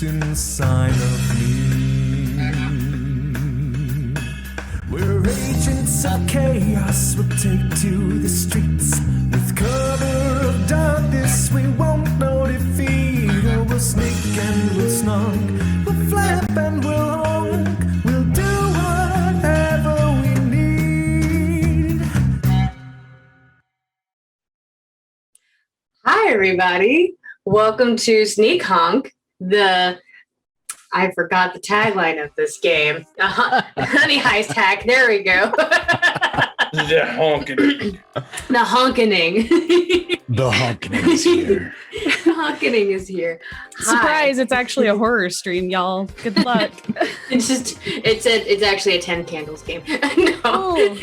what's inside of me. We're agents of chaos, we'll take to the streets. With cover of darkness, we won't know defeat. Oh, we'll sneak and we'll snark, we'll flap and we'll honk. We'll do whatever we need. Hi, everybody. Welcome to Sneak Honk, I forgot the tagline of this game. Honey Heist Hack. There we go. The honkening. The Hjonkening. The Hjonkening is here. The Hjonkening is here. Surprise, it's actually a horror stream, y'all. Good luck. It's actually a 10 candles game. No.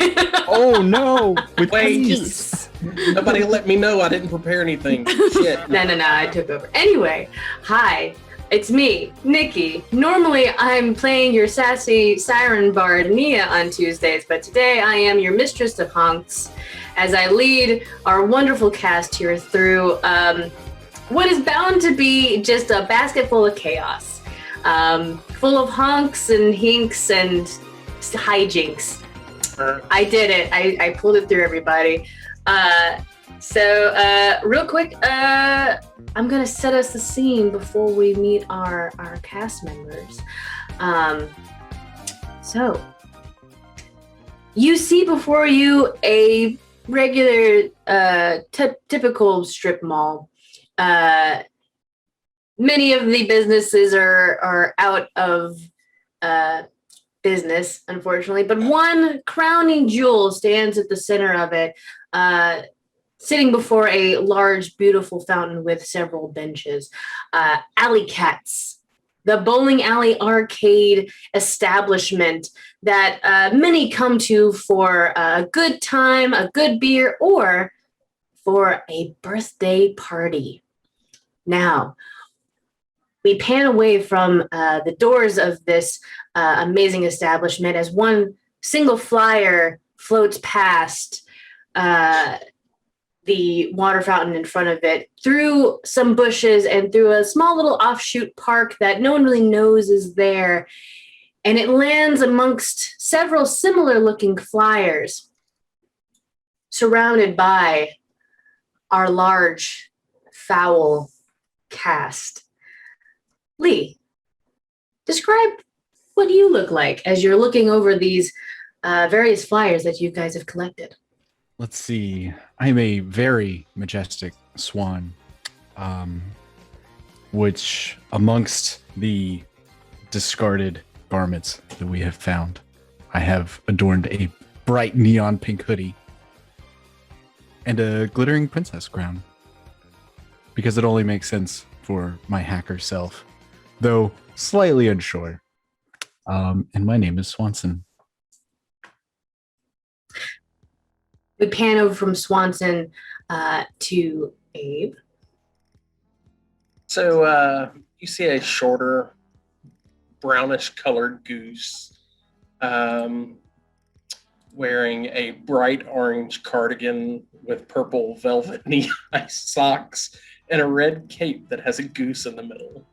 Oh no! With Wait. peace. Nobody let me know. I didn't prepare anything. Shit. No, I took over. Anyway, hi. It's me, Nikki. Normally, I'm playing your sassy siren bard, Nia, on Tuesdays, but today I am your mistress of honks as I lead our wonderful cast here through what is bound to be just a basket full of chaos, full of honks and hinks and hijinks. I did it. I pulled it through, everybody. So real quick, I'm gonna set us the scene before we meet our cast members. So you see before you a regular, typical strip mall. Many of the businesses are out of business, unfortunately, but one crowning jewel stands at the center of it. Sitting before a large, beautiful fountain with several benches. Alley Cats, the bowling alley arcade establishment that many come to for a good time, a good beer, or for a birthday party. Now, we pan away from the doors of this amazing establishment as one single flyer floats past the water fountain in front of it, through some bushes and through a small little offshoot park that no one really knows is there. And it lands amongst several similar looking flyers, surrounded by our large, foul cast. Lee, describe what you look like as you're looking over these various flyers that you guys have collected. Let's see. I'm a very majestic swan, which amongst the discarded garments that we have found, I have adorned a bright neon pink hoodie and a glittering princess crown, because it only makes sense for my hacker self, though slightly unsure. And my name is Swanson. We pan over from Swanson to Abe. So you see a shorter, brownish-colored goose wearing a bright orange cardigan with purple velvet knee-high socks and a red cape that has a goose in the middle.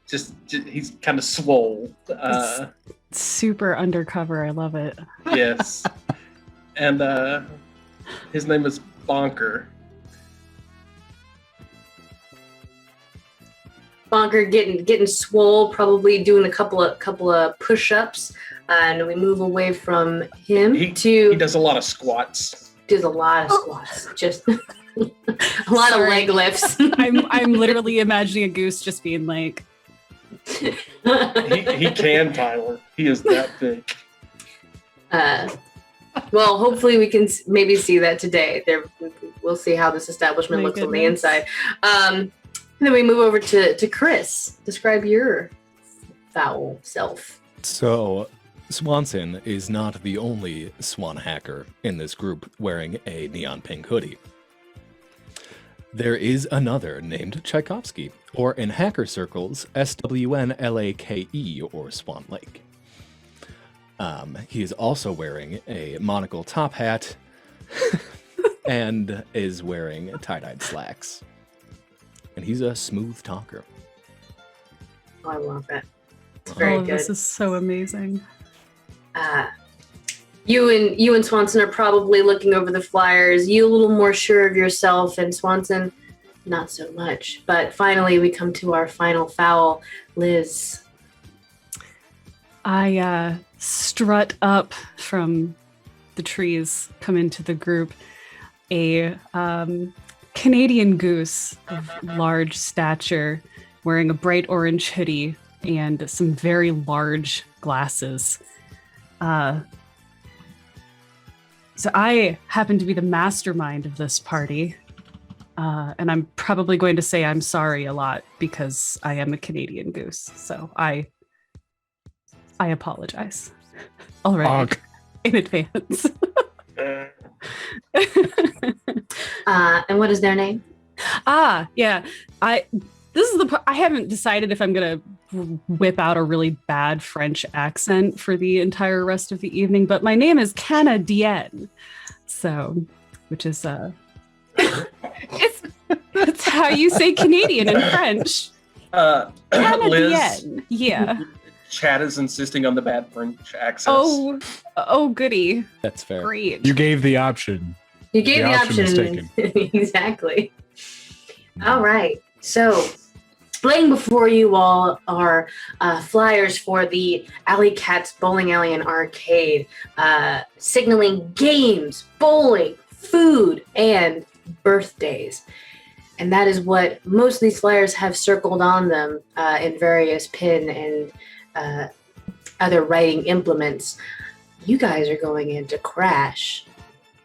Just he's kind of swole. Super undercover. I love it. Yes. And his name is Bonker. Bonker getting swole, probably doing a couple of push-ups, and we move away from him He to does a lot of squats. does a lot of squats, just a lot of leg lifts. I'm literally imagining a goose just being like, He can, Tyler. He is that big. Well, hopefully we can maybe see that today. We'll see how this establishment My looks on the goodness. inside. And then we move over to Chris. Describe your foul self. So, Swanson is not the only swan hacker in this group wearing a neon pink hoodie. There is another named Tchaikovsky, or in hacker circles, SWNLAKE, or Swan Lake. He is also wearing a monocle top hat and is wearing tie-dyed slacks. and he's a smooth talker. Oh, I love it. It's very good. This is so amazing. You and Swanson are probably looking over the flyers. You a little more sure of yourself, and Swanson, not so much. But finally, we come to our final foul. Liz. I strut up from the trees, come into the group. A Canadian goose of large stature, wearing a bright orange hoodie and some very large glasses. So I happen to be the mastermind of this party, and I'm probably going to say I'm sorry a lot because I am a Canadian goose. So I apologize already in advance. And what is their name? Yeah. This is I haven't decided if I'm gonna whip out a really bad French accent for the entire rest of the evening, but my name is Canadienne. So, which is it's how you say Canadian in French. Liz, Yeah. Chad is insisting on the bad French accents. Oh, goody. That's fair. Great. You gave the option. You gave the option was option. Exactly. All right. So, laying before you all are flyers for the Alley Cats Bowling Alley and Arcade, signaling games, bowling, food, and birthdays. And that is what most of these flyers have circled on them in various pin and other writing implements. You guys are going in to crash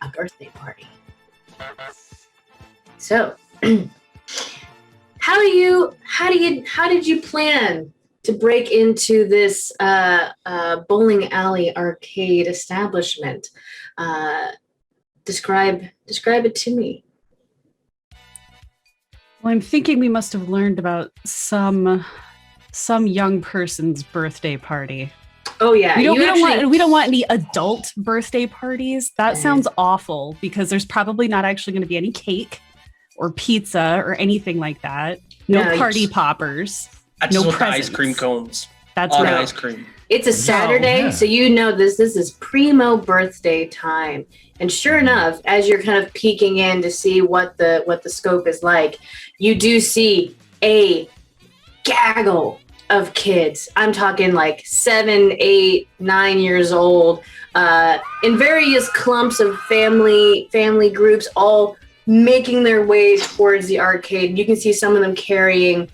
a birthday party. So, how did you plan to break into this bowling alley arcade establishment? Describe it to me. Well, I'm thinking we must have learned about some young person's birthday party. Oh yeah, we don't want any adult birthday parties. That sounds awful because there's probably not actually going to be any cake or pizza or anything like that. No party poppers. I just no want the presents. ice cream cones. That's On right. ice cream. It's a Saturday, yeah. so you know this is primo birthday time. And sure enough, as you're kind of peeking in to see what the scope is like, you do see a gaggle of kids. I'm talking like 7, 8, 9 years old, in various clumps of family groups, all making their way towards the arcade. You can see some of them carrying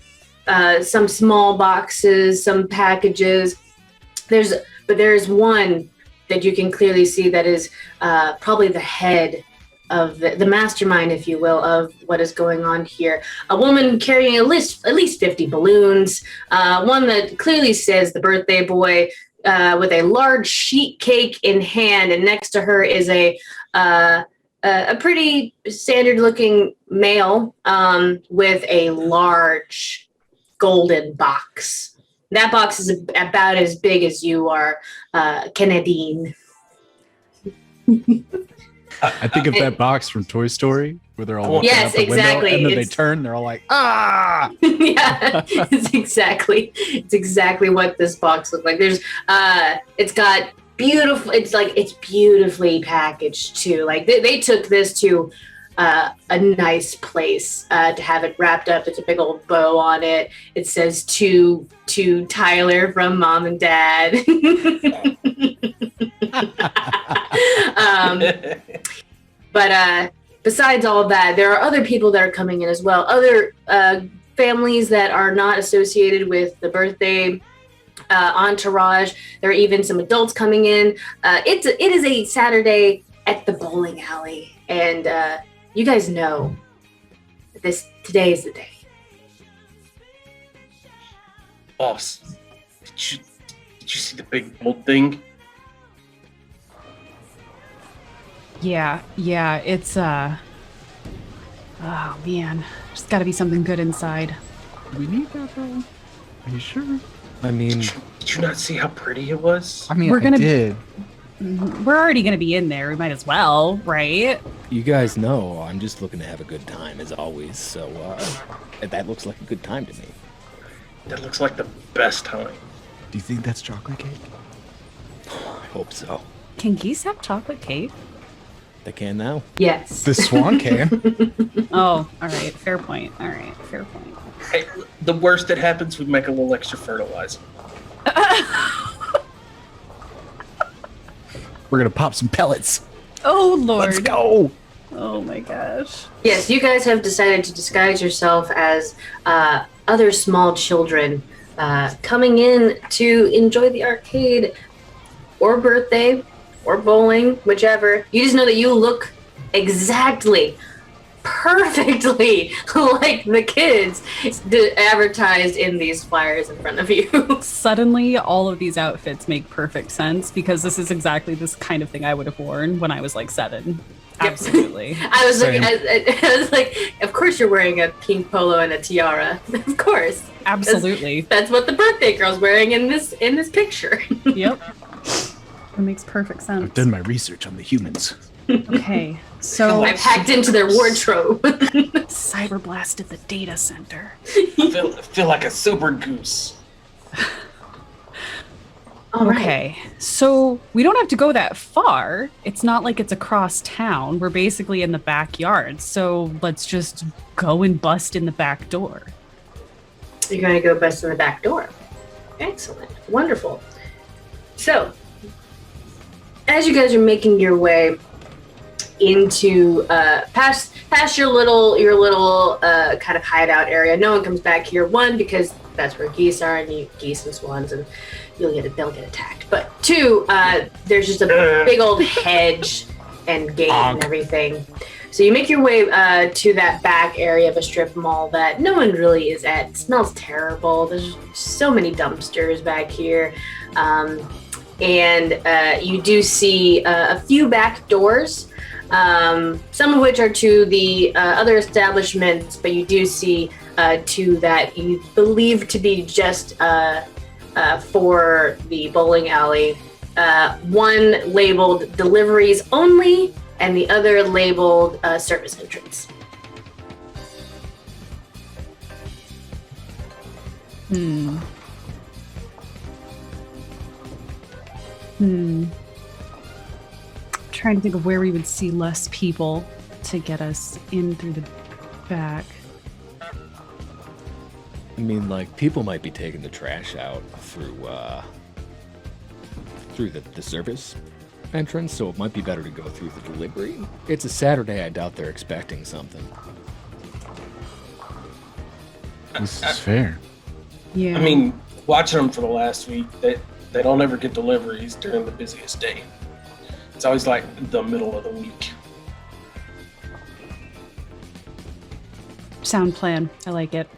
some small boxes, some packages. There's one that you can clearly see that is probably the head of the mastermind, if you will, of what is going on here. A woman carrying at least 50 balloons, one that clearly says the birthday boy, with a large sheet cake in hand, and next to her is a pretty standard-looking male with a large golden box. That box is about as big as you are, Canadian. I think of that box from Toy Story where they're all looking Yes, out the exactly. window, and then they It's- turn, they're all like, ah! Yeah, it's exactly what this box looks like. There's it's got beautiful, it's beautifully packaged too. Like they took this to a nice place to have it wrapped up. There's a big old bow on it. It says to Tyler from Mom and Dad. But besides all that, there are other people that are coming in as well. Other families that are not associated with the birthday entourage. There are even some adults coming in. It is a Saturday at the bowling alley, and you guys know that today is the day. Boss, did you see the big gold thing? Yeah, it's oh man, there's got to be something good inside. Do we need that, though? Are you sure? I mean, Did you not see how pretty it was? I mean, We're gonna- I did. We're already going to be in there. We might as well, right? You guys know I'm just looking to have a good time as always, so that looks like a good time to me. That looks like the best time. Do you think that's chocolate cake? I hope so. Can geese have chocolate cake? They can now. Yes. The swan can. Oh, all right. Fair point. All right. Fair point. Hey, the worst that happens, we make a little extra fertilizer. We're gonna pop some pellets. Oh, Lord. Let's go. Oh, my gosh. Yes, you guys have decided to disguise yourself as other small children coming in to enjoy the arcade or birthday or bowling, whichever. You just know that you look exactly, perfectly like the kids advertised in these flyers in front of you. Suddenly, all of these outfits make perfect sense because this is exactly this kind of thing I would have worn when I was like 7. Absolutely. I was Same. I was like, of course you're wearing a pink polo and a tiara. Of course. Absolutely. That's what the birthday girl's wearing in this picture. Yep. It makes perfect I've sense. done my research on the humans. Okay, so I've hacked into their wardrobe. cyber blasted the data center. I feel like a super goose. All right. Okay, so we don't have to go that far. It's not like it's across town. We're basically in the backyard. So let's just go and bust in the back door. You're going to go bust in the back door. Excellent. Wonderful. So, as you guys are making your way into past your little kind of hideout area, no one comes back here. One, because that's where geese are, and geese and swans, and they'll get attacked. But 2, there's just a big old hedge and gate and everything. So you make your way to that back area of a strip mall that no one really is at. It smells terrible. There's so many dumpsters back here. And you do see a few back doors, some of which are to the other establishments, but you do see 2 that you believe to be just for the bowling alley. One labeled deliveries only, and the other labeled service entrance. Trying to think of where we would see less people to get us in through the back. I mean, like, people might be taking the trash out through the service entrance, so it might be better to go through the delivery. It's a Saturday. I doubt they're expecting something. This is fair. Yeah. I mean, watching them for the last week, they don't ever get deliveries during the busiest day. It's always like the middle of the week. Sound plan. I like it.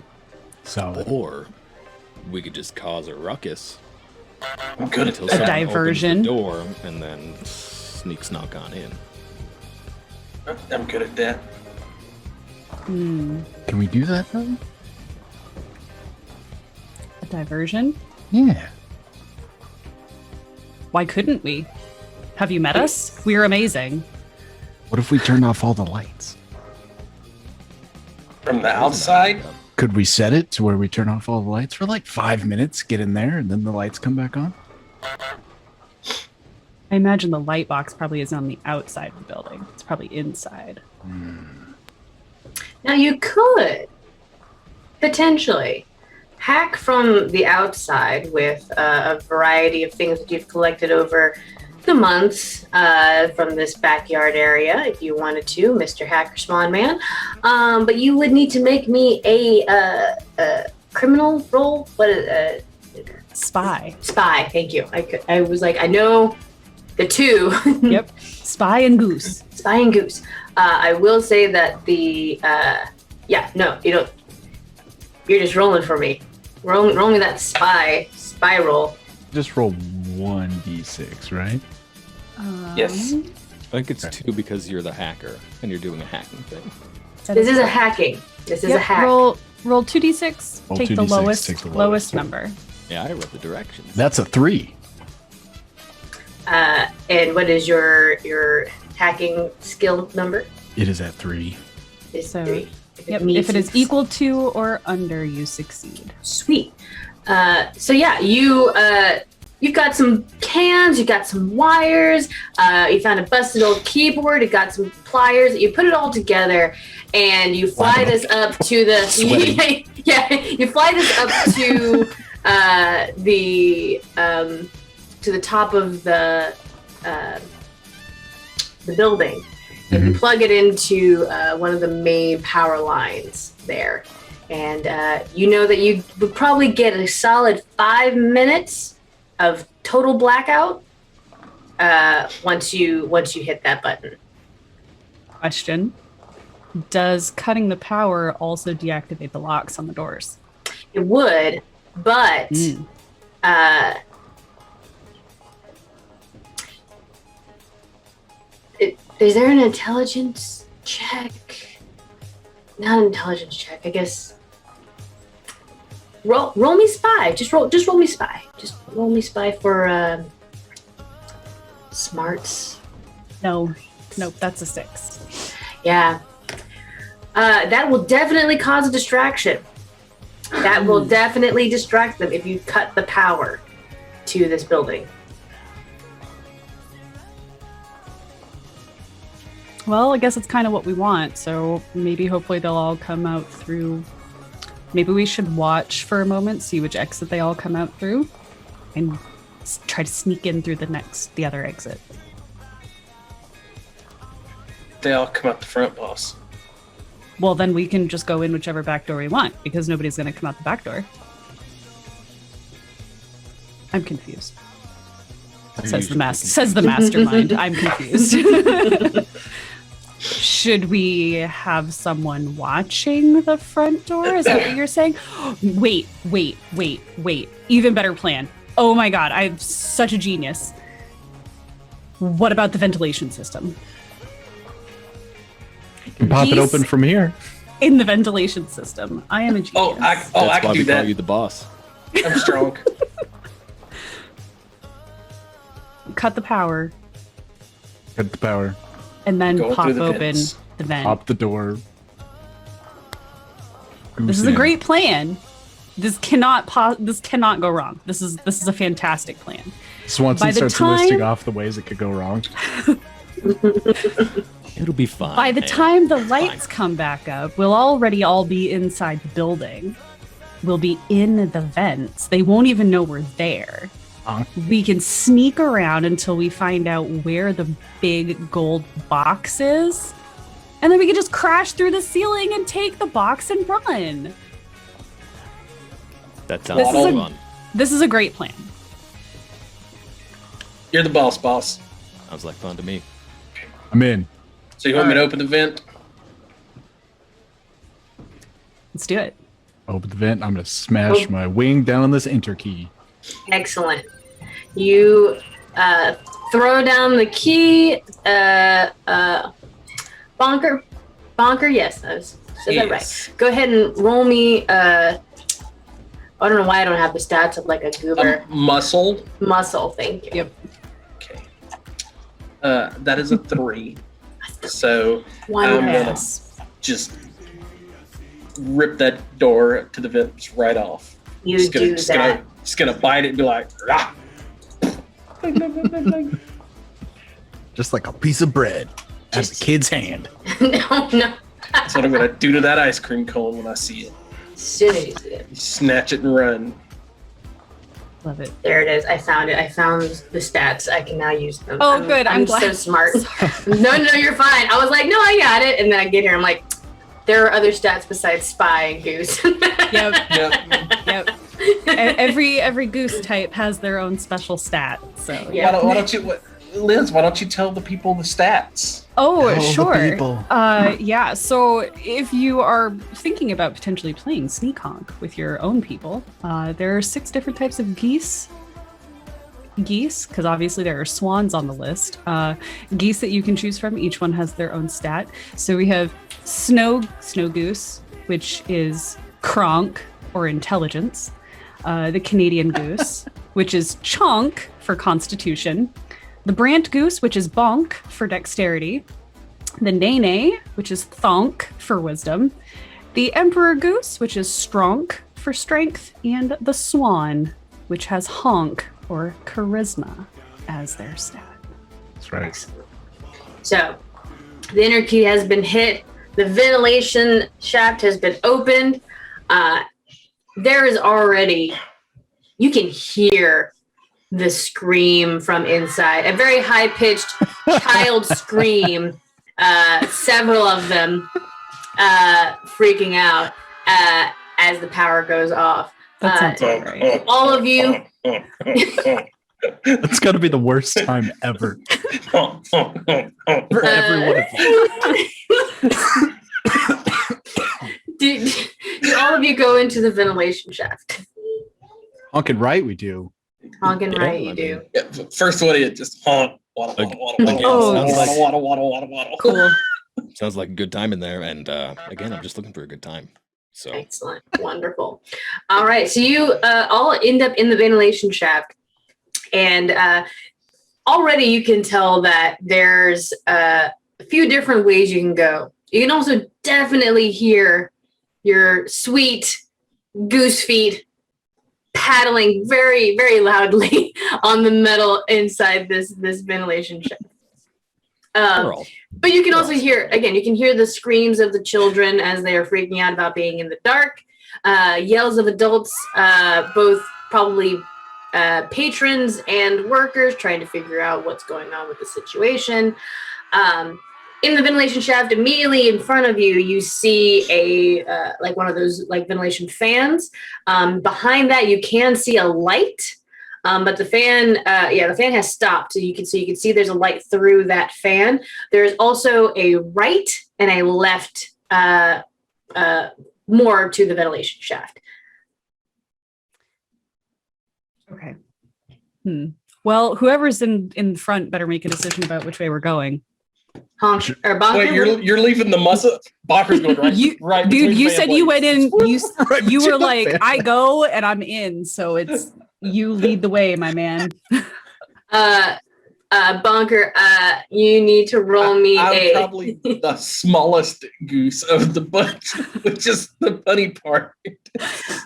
Solid. Or we could just cause a ruckus I'm good at until that. someone diversion. opens the door and then snuck on in. I'm good at that. Can we do that though? A diversion? Yeah. Why couldn't we? Have you met us? We're amazing. What if we turned off all the lights? From the outside, Could we set it to where we turn off all the lights for like 5 minutes, get in there, and then the lights come back on? I imagine the light box probably isn't on the outside of the building. It's probably inside. Now you could potentially hack from the outside with a variety of things that you've collected over the months from this backyard area, if you wanted to, Mr. Hacker Swan Man. But you would need to make me a criminal roll. What is Spy. spy? Thank you. I was like, I know the 2. Yep. Spy and goose. Spy and goose. I will say that the no, you don't. You're just rolling for me. Roll me that spy roll. Just roll 1d6, right? yes. I think it's 2 because you're the hacker and you're doing a hacking thing. This is a hacking. This is a hack. Roll 2d6. Roll Take the 2d6, lowest take the lowest lowest. number. Yeah, I read the directions. That's a 3. And what is your hacking skill number? It is at 3. Is So, 3. If it is equal to or under, you succeed. Sweet. So yeah, you've got some cans, you got some wires, you found a busted old keyboard, you got some pliers. You put it all together, and you fly this up to the you fly this up to the top of the building. And you plug it into one of the main power lines there. And you know that you would probably get a solid 5 minutes of total blackout once you hit that button. Question. Does cutting the power also deactivate the locks on the doors? It would, but is there an intelligence check? Not an intelligence check, I guess. Roll me spy. Just roll me spy. Just roll me spy for smarts. Nope, that's a 6. Yeah. That will definitely cause a distraction. That will definitely distract them if you cut the power to this building. Well, I guess it's kind of what we want. So maybe hopefully they'll all come out through. Maybe we should watch for a moment, see which exit they all come out through, and try to sneak in through the other exit. They all come out the front, boss. Well, then we can just go in whichever back door we want, because nobody's going to come out the back door. I'm confused. Says the mastermind. I'm confused. Should we have someone watching the front door? Is that what you're saying? Wait. Even better plan. Oh my God, I'm such a genius. What about the ventilation system? You can pop it open from here. In the ventilation system. I am a genius. I That's can why do we call that. you the boss. I'm strong. Cut the power. Cut the power. And then Go pop through the open vents. the vent. Pop the door. This is a great plan. This cannot go wrong. This is a fantastic plan. Swanson By the starts time- listing off the ways it could go wrong. It'll be fine. By the man. time the Fine. lights come back up, we'll already all be inside the building. We'll be in the vents. They won't even know we're there. We can sneak around until we find out where the big gold box is. And then we can just crash through the ceiling and take the box and run. That sounds This is a- fun. This is a great plan. You're the boss. Sounds like fun to me. I'm in. So you want me to open the vent? Let's do it. Open the vent. I'm going to smash my wing down on this enter key. Excellent. You throw down the key. Bonker. Yes, I said that Yes. right. Go ahead and roll me. I don't know why I don't have the stats of like a goober. Muscle. Muscle, thank you. Yep. Okay. That is a 3. So One I'm gonna miss. just rip that door to the vents right off. You Just do that. Just gonna bite it and be like, ah. Just like a piece of bread out of a kid's hand. No. That's what I'm gonna do to that ice cream cone when I see it. Soon as you see it. Snatch it and run. Love it. There it is. I found it. I found the stats. I can now use them. Oh, good. I'm glad. so smart. No, you're fine. I was like, no, I got it. And then I get here. I'm like, there are other stats besides spy and goose. Yep. Yep. Yep. Every goose type has their own special stat. So Yeah. Why don't you, Liz? Why don't you tell the people the stats? Oh, Tell the sure. people. Yeah. So if you are thinking about potentially playing Sneak Honk with your own people, there are 6 different types of geese. Because obviously there are swans on the list. Geese that you can choose from. Each one has their own stat. So we have snow goose, which is cronk or intelligence. The Canadian goose, which is chonk for constitution. the Brant Goose, which is Bonk for dexterity, the Nene, which is Thonk for wisdom, the Emperor Goose, which is Stronk for strength, and the Swan, which has Honk or charisma as their stat. That's right. So, the inner key has been hit. The ventilation shaft has been opened. There is already, you can hear the scream from inside, a very high-pitched child scream, several of them freaking out as the power goes off. That sounds about right. All of you, That's got to be the worst time ever for every one of you. do all of you go into the ventilation shaft? Honking right, we do. Honking right, you do. Yeah, first one is just honk. Waddle, waddle, waddle, Again, waddle, sounds like- waddle, waddle, waddle, waddle. Cool. Sounds like a good time in there. And again, I'm just looking for a good time. So Excellent. Wonderful. All right. So you all end up in the ventilation shaft. And already you can tell that there's a few different ways you can go. You can also definitely hear your sweet goose feet paddling very, very loudly on the metal inside this ventilation shaft. Girl. But you can also hear, again, you can hear the screams of the children as they are freaking out about being in the dark, yells of adults, both probably patrons and workers trying to figure out what's going on with the situation. In the ventilation shaft, immediately in front of you, you see a like one of those like ventilation fans. Behind that, you can see a light. But the fan, the fan has stopped. So you can see there's a light through that fan. There's also a right and a left more to the ventilation shaft. Okay. Well, whoever's in front better make a decision about which way we're going. Honk or Bonker. Wait, you're leaving the muscle? Bonker's going right. right Dude, between you fan said you went blades. in. Right You between were the like, fan I go and I'm in. So it's you lead the way, my man. Bonker, you need to roll me I'm a. probably the smallest goose of the bunch, which is the funny part.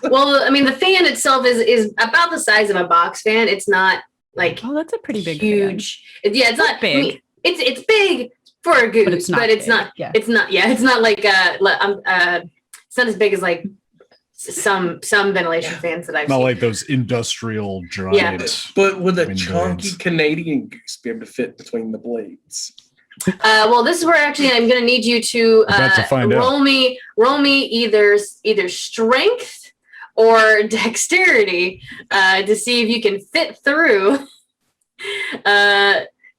Well, I mean, the fan itself is about the size of a box fan. It's not like Oh, that's a pretty big huge. Yeah, it's not big. I mean, it's big for a goose, But it's not it's big. not. Yeah. It's not. Yeah, it's not like it's not as big as like some ventilation fans that I've Not seen. like those industrial giant. But would a Wind chunky blades. Canadian goose be able to fit between the blades? Well, this is where actually I'm going to need you to, About to find out. roll me either strength or dexterity to see if you can fit through.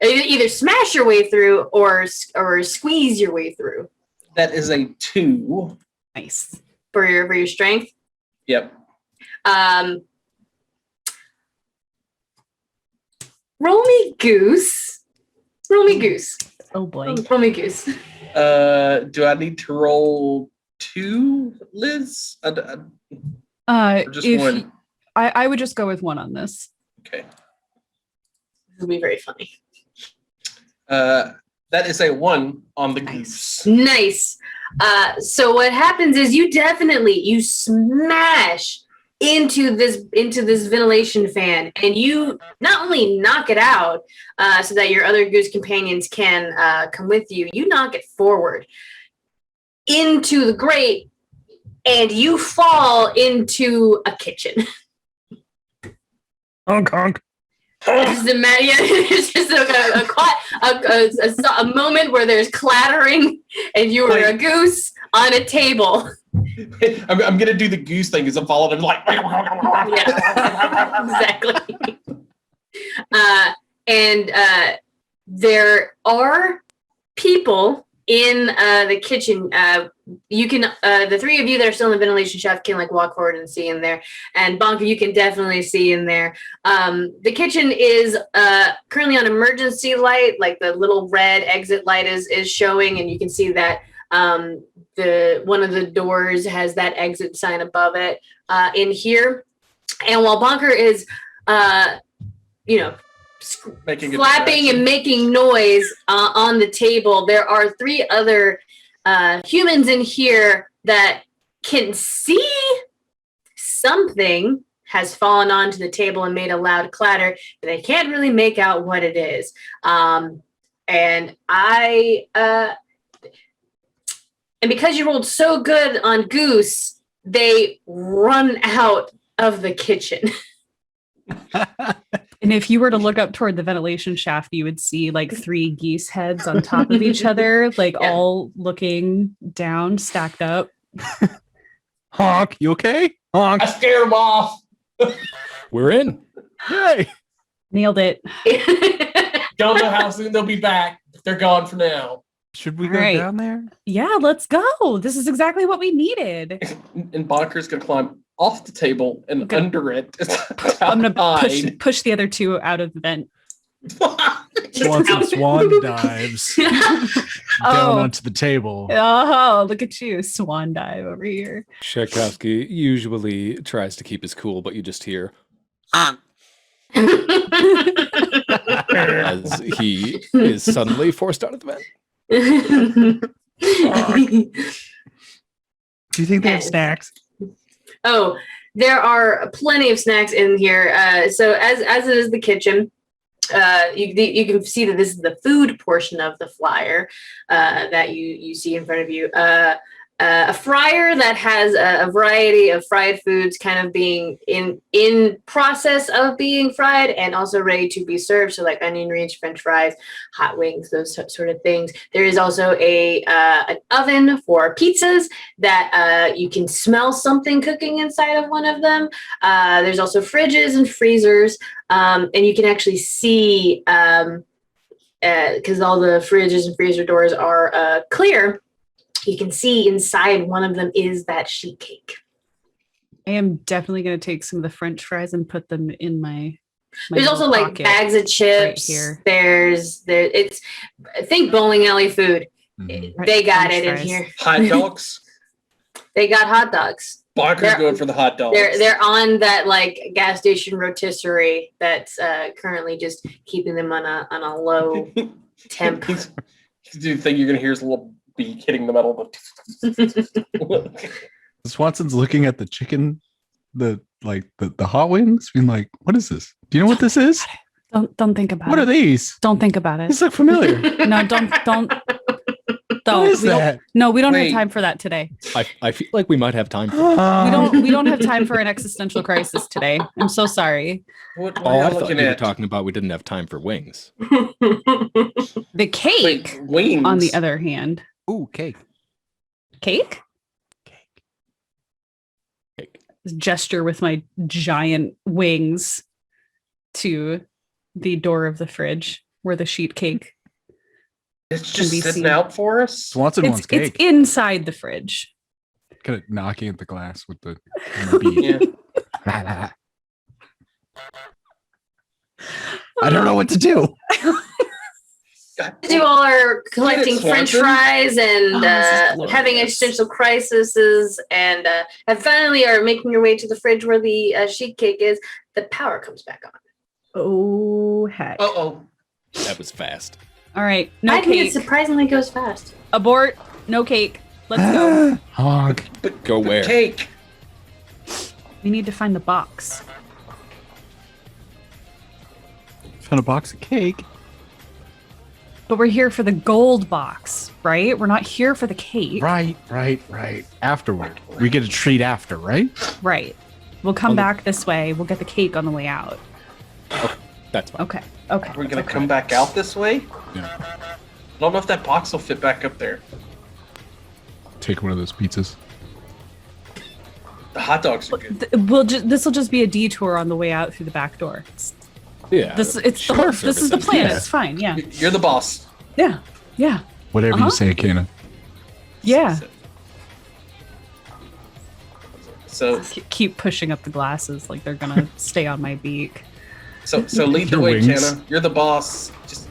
Either smash your way through or squeeze your way through. That is a 2. Nice. For your strength. Yep. Roll me goose. Roll me goose. Oh boy. Roll me goose. Do I need to roll 2, Liz? Or just If one? I would just go with one on this. Okay. This will be very funny. That is a 1 on the goose. Nice. So what happens is you smash into this ventilation fan, and you not only knock it out so that your other goose companions can come with you, you knock it forward into the grate, and you fall into a kitchen. Honk, honk. It's just a moment where there's clattering, and you were a goose on a table. I'm gonna do the goose thing as I'm following him like. Yeah, exactly. And there are people in the kitchen. You can the three of you that are still in the ventilation shaft can like walk forward and see in there, and Bonker, you can definitely see in there. The kitchen is currently on emergency light, like the little red exit light is showing, and you can see that the one of the doors has that exit sign above it in here. And while Bonker is Making a flapping distraction. and making noise on the table. There are 3 other humans in here that can see something has fallen onto the table and made a loud clatter, but they can't really make out what it is. And because you rolled so good on Goose, they run out of the kitchen. And if you were to look up toward the ventilation shaft, you would see like 3 geese heads on top of each other, like all looking down, stacked up. Honk, you okay? Honk. I scared them off. We're in. Yay. Nailed it. Don't know how soon they'll be back. They're gone for now. Should we go Alright. down there? Yeah, let's go. This is exactly what we needed. And Bonker's gonna climb off the table and Okay. under it. I'm gonna hide. push the other 2 out of the vent. Swanson swan dives down Oh, onto the table. oh, look at you, swan dive over here. Tchaikovsky usually tries to keep his cool, but you just hear as he is suddenly forced out of the vent. Do you think they have snacks? Oh, there are plenty of snacks in here. So as it is the kitchen, you can see that this is the food portion of the flyer that you see in front of you. A fryer that has a variety of fried foods kind of being in process of being fried and also ready to be served. So like onion rings, French fries, hot wings, those sort of things. There is also an oven for pizzas that you can smell something cooking inside of one of them. There's also fridges and freezers, and you can actually see, because all the fridges and freezer doors are clear, you can see inside one of them is that sheet cake. I am definitely going to take some of the French fries and put them in my There's also little like pocket. bags of chips. here. It's I think bowling alley food. Mhm. They got French it in fries. here. Hot dogs. They got hot dogs. Bonker's They're- going for the hot dogs. They're on that like gas station rotisserie that's currently just keeping them on a low temp. The thing you're gonna hear is a little beak hitting the metal. Swanson's looking at the chicken, the hot wings, being like, "What is this? Do you know what this is? Don't think about What it. are these? Don't think about it. These look familiar. No, don't. What is We don't- that? No, we don't Wait. have time for that today. I feel like we might have time for We don't have time for an existential crisis today. I'm so sorry. What Oh, I are you thought looking you were at? talking about we didn't have time for wings. The cake, Wait, wings. on the other hand, Ooh, cake. cake? Gesture with my giant wings to the door of the fridge where the sheet cake. It's can just be sitting seen. out for us. Swanson wants It's cake. inside the fridge. Kind of knocking at the glass with the beat. Yeah. I don't know what to do. You all are collecting Get it, French Swanson. fries and Oh, this is glorious. having existential crises, and have finally are making your way to the fridge where the sheet cake is. The power comes back on. Oh, heck. Uh-oh. That was fast. All right. No I think it cake. surprisingly goes fast. Abort. No cake. Let's go. Honk. But Go the where? Cake. We need to find the box. Found a box of cake. But we're here for the gold box, right? We're not here for the cake. Right. Afterward. We get a treat after, right? Right. We'll come On the- back this way. We'll get the cake on the way out. That's fine. Okay. We're gonna come back out this way. Yeah. I don't know if that box will fit back up there. Take one of those pizzas. The hot dogs are good. This will just be a detour on the way out through the back door. Yeah. This short is the services. plan. Yeah. It's fine. Yeah. You're the boss. Yeah. Yeah. Whatever Uh-huh. you say, Kana. Yeah. So Keep pushing up the glasses like they're gonna stay on my beak. so lead the Your way, wings. Kenna. You're the boss. Just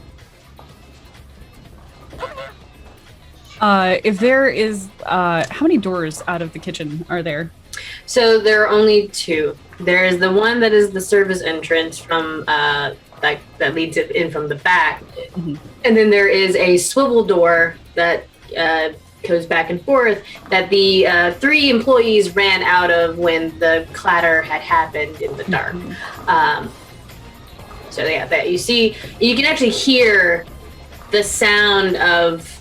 If there is, how many doors out of the kitchen are there? So there are only 2. There is the one that is the service entrance from that leads it in from the back. Mhm. And then there is a swivel door that goes back and forth that the 3 employees ran out of when the clatter had happened in the dark. So yeah, that you can actually hear the sound of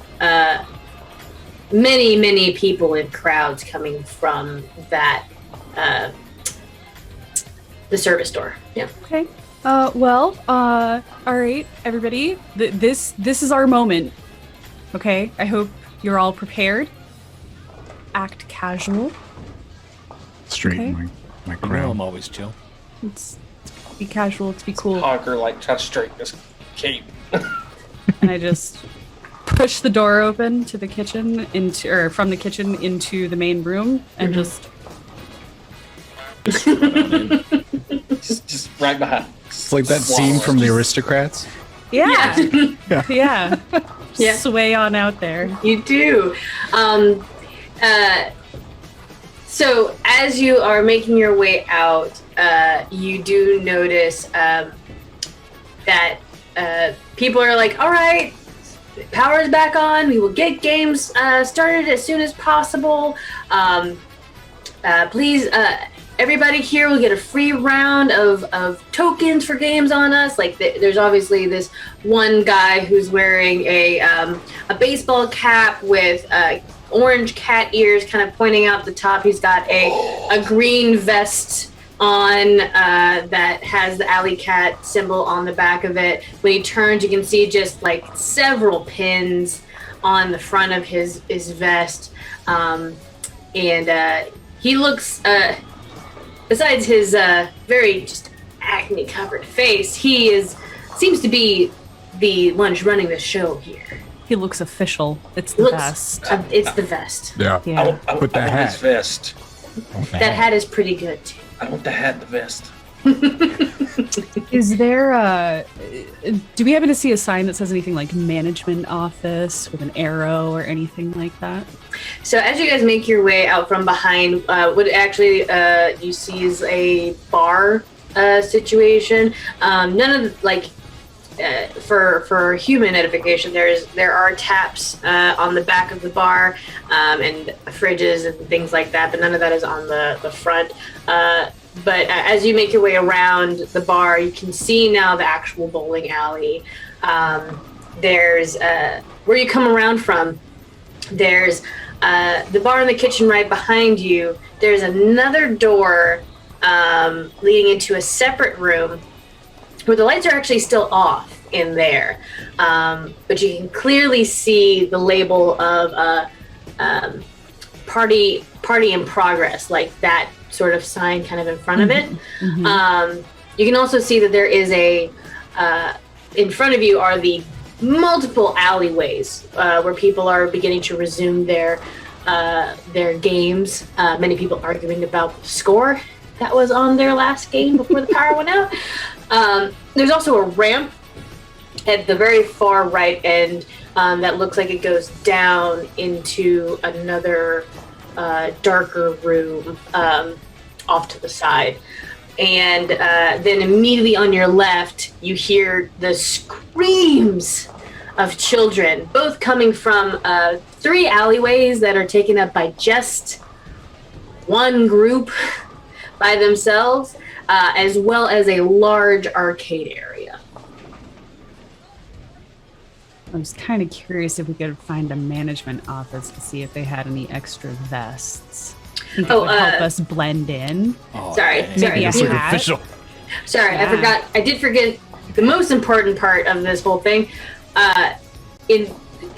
many people in crowds coming from that the service door. Yeah. Okay. All right, everybody. This is our moment. Okay. I hope you're all prepared. Act casual. Straighten Okay. my You know crown. I'm always chill. Let's be casual. Let's be cool. Honker like try to straighten his cape. And I just push the door open to the kitchen from the kitchen into the main room and just just right behind. It's like that scene from The Aristocrats. yeah. Yeah. Sway on out there. You do. So as you are making your way out, you do notice that people are like, all right, power's back on. We will get games started as soon as possible. Please, everybody here will get a free round of tokens for games on us. Like there's obviously this one guy who's wearing a baseball cap with orange cat ears kind of pointing out the top. He's got a green vest on that has the alley cat symbol on the back of it. When he turns, you can see just like several pins on the front of his vest. And he looks, besides his very just acne covered face, seems to be the one running the show here. He looks official. It's the best. It's the vest. Yeah. Yeah. I Put that want hat. his vest. That hat is pretty good too. I want the hat and the vest. Is there do we happen to see a sign that says anything like management office with an arrow or anything like that? So as you guys make your way out from behind, what actually you see is a bar situation. None of for human edification, there are taps on the back of the bar and fridges and things like that, but none of that is on the front. But as you make your way around the bar, you can see now the actual bowling alley. There's where you come around from. There's the bar and the kitchen right behind you. There's another door leading into a separate room where the lights are actually still off in there. But you can clearly see the label of party in progress, like that sort of sign kind of in front of it. Mm-hmm. You can also see that there is in front of you are the multiple alleyways where people are beginning to resume their games. Many people arguing about the score that was on their last game before the power went out. There's also a ramp at the very far right end that looks like it goes down into another darker room off to the side. And then immediately on your left, you hear the screams of children, both coming from 3 alleyways that are taken up by just one group by themselves, as well as a large arcade area. I was kind of curious if we could find a management office to see if they had any extra vests. Think it would help us blend in. Oh, Sorry, dang. sorry. Maybe a It's like hat. official. Sorry, Yeah. I did forget the most important part of this whole thing.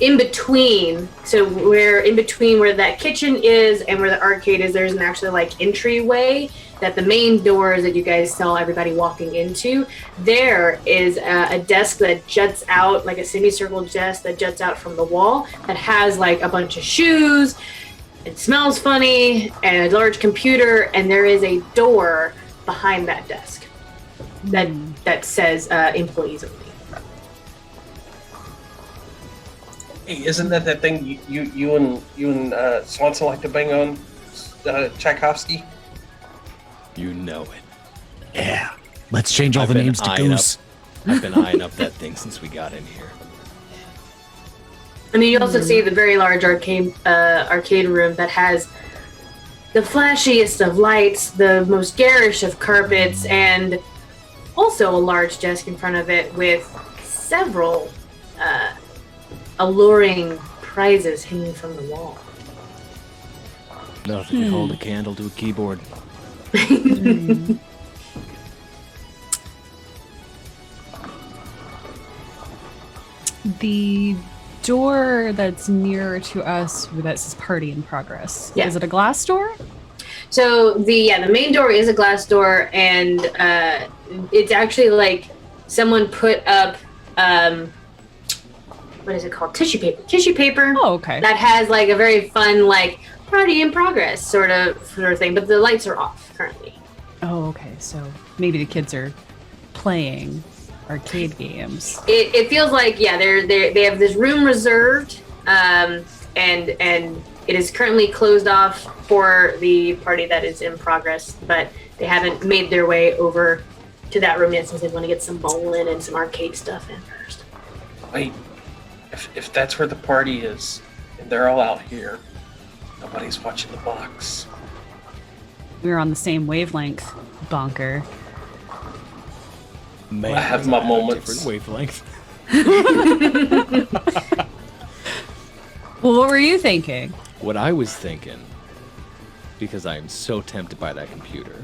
In between, so where in between where that kitchen is and where the arcade is, there's an actually like entryway that the main doors that you guys saw everybody walking into. There is a desk that juts out, like a semicircle desk that juts out from the wall that has like a bunch of shoes. It smells funny and a large computer, and there is a door behind that desk that says employees only. Hey, isn't that thing you and Swanson like to bang on, Tchaikovsky? You know it. Yeah. Let's change all I've the been names to eyeing Goose. I've been eyeing up that thing since we got in here. And then you also see the very large arcade room that has the flashiest of lights, the most garish of carpets, and also a large desk in front of it with several alluring prizes hanging from the wall. Nothing can hold a candle to a keyboard. The door that's nearer to us that says party in progress. Yeah. Is it a glass door? So the main door is a glass door, and it's actually like someone put up what is it called? Tissue paper. Oh, okay. That has like a very fun like party in progress sort of thing, but the lights are off currently. Oh, okay. So maybe the kids are playing arcade games. It feels like they have this room reserved, and it is currently closed off for the party that is in progress, but they haven't made their way over to that room yet since they want to get some bowling and some arcade stuff in first. Wait, if that's where the party is, and they're all out here, nobody's watching the box. We're on the same wavelength, Bonker. Man, I have my on a moments. Different wavelength. Well, what were you thinking? What I was thinking, because I am so tempted by that computer,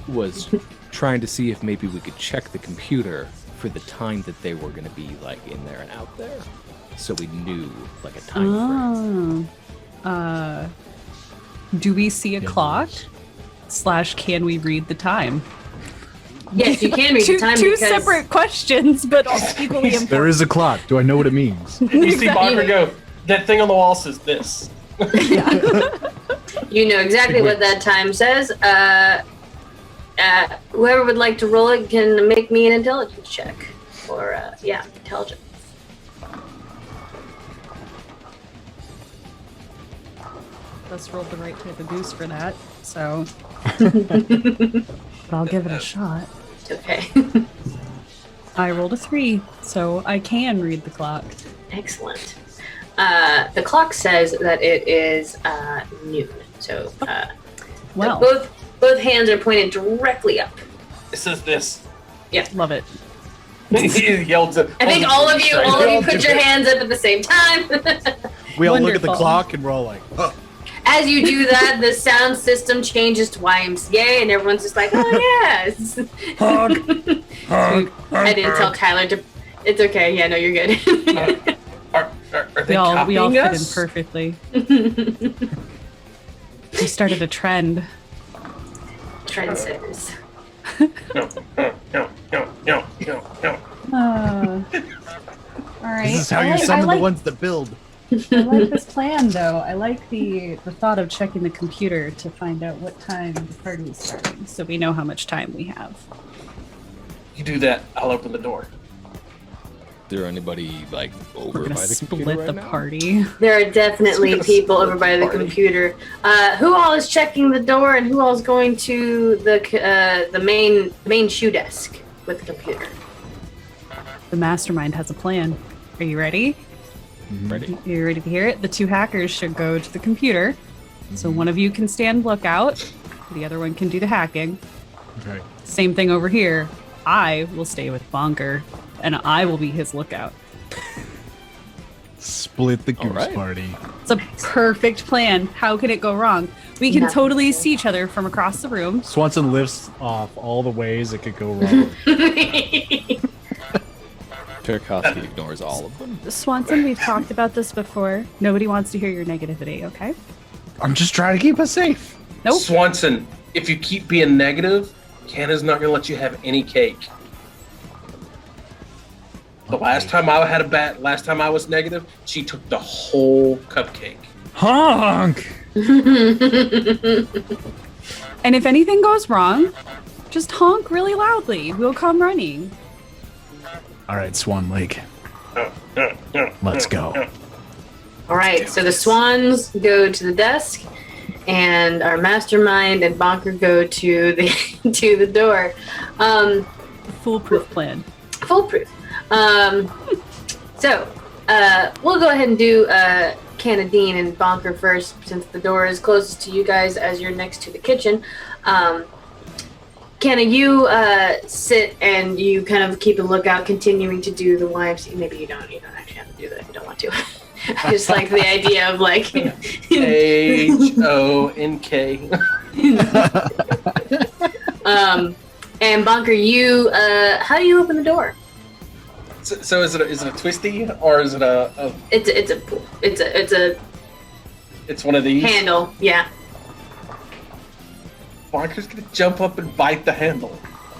was trying to see if maybe we could check the computer for the time that they were going to be like in there and out there, so we knew like a time frame. Do we see a clock? / can we read the time? Yes, you can read two, the time two because separate questions, but equally important. There is a clock. Do I know what it means? You see Bonker go, that thing on the wall says this. you know exactly what that time says. Whoever would like to roll it can make me an intelligence check. Or, intelligence. Let's roll the right type of goose for that, so. But I'll give it a shot. Okay. I rolled a 3, so I can read the clock. Excellent. The clock says that it is noon. So, Well, both hands are pointed directly up. It says this. love it. He yelled to, I think all of you put your hands up at the same time. We all look at the Wonderful. clock and we're all like, oh. As you do that, the sound system changes to YMCA, and everyone's just like, "Oh yes." I didn't tell Tyler to. It's okay. Yeah, no, you're good. Are they We all copying fit in us? perfectly. We started a trend. Trendsetters. No. All right. This is how you summon the ones that build. I like this plan, though. I like the thought of checking the computer to find out what time the party is starting, so we know how much time we have. You do that, I'll open the door. Is there anybody like over We're gonna by the split computer the right now? party. There are definitely people over by the computer. Who all is checking the door, and who all is going to the main shoe desk with the computer? The mastermind has a plan. Are you ready? Ready? You ready to hear it? The 2 hackers should go to the computer. So one of you can stand lookout. The other one can do the hacking. Okay. Same thing over here. I will stay with Bonker, and I will be his lookout. Split the goose right. party. It's a perfect plan. How can it go wrong? We can Nothing. totally see each other from across the room. Swanson lists off all the ways it could go wrong. Tchaikovsky ignores all of them. Swanson, we've talked about this before. Nobody wants to hear your negativity, okay? I'm just trying to keep us safe. Nope. Swanson, if you keep being negative, Canna's not going to let you have any cake. The last time I was negative, she took the whole cupcake. Honk! And if anything goes wrong, just honk really loudly. We'll come running. All right, Swan Lake. Let's go. All right, so the swans go to the desk, and our mastermind and Bonker go to the to the door. Foolproof plan. Foolproof. So, we'll go ahead and do Canadine and Bonker first, since the door is closest to you guys as you're next to the kitchen. Canna, you sit and you kind of keep a lookout, continuing to do the YMCA. Maybe you don't actually have to do that if you don't want to. I just like the idea of like H-O-N-K. And Bonker, you how do you open the door? So is it a twisty or is it a It's a it's one of these? handle, yeah. Bonker's gonna jump up and bite the handle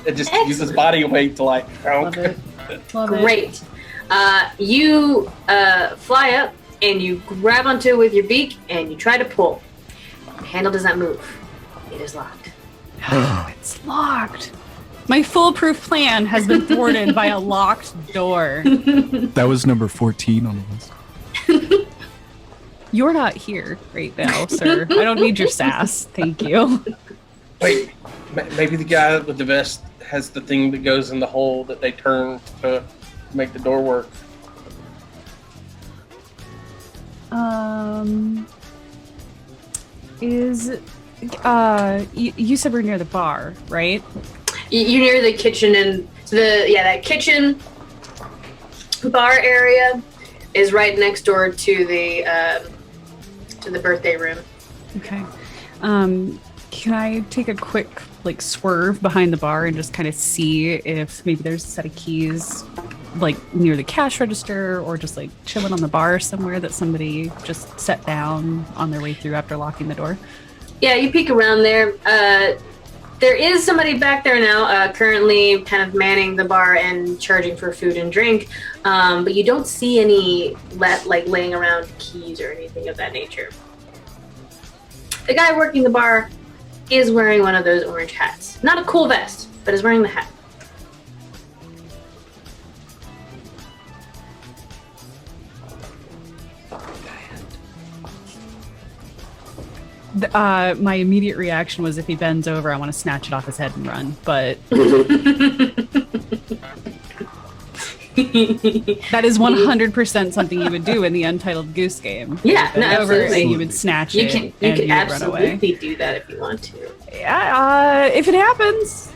and just use his body weight to like Love it. Love it. Great. You fly up and you grab onto it with your beak and you try to pull. The handle does not move. It is locked. It's locked. My foolproof plan has been thwarted by a locked door. That was number 14 on the list. You're not here right now, sir. I don't need your sass. Thank you. Wait, maybe the guy with the vest has the thing that goes in the hole that they turn to make the door work. You said we're near the bar, right? You're near the kitchen, and that kitchen bar area is right next door to the birthday room. Okay. Can I take a quick swerve behind the bar and just kind of see if maybe there's a set of keys near the cash register or just chilling on the bar somewhere that somebody just set down on their way through after locking the door? Yeah, you peek around there. There is somebody back there now, currently kind of manning the bar and charging for food and drink, but you don't see any laying around keys or anything of that nature. The guy working the bar is wearing one of those orange hats. Not a cool vest, but is wearing the hat. My immediate reaction was if he bends over, I want to snatch it off his head and run, but that is 100% something you would do in the Untitled Goose Game. Yeah, no, Over absolutely. and you would snatch You it can and you would run away. absolutely do that if you want to. Yeah, if it happens,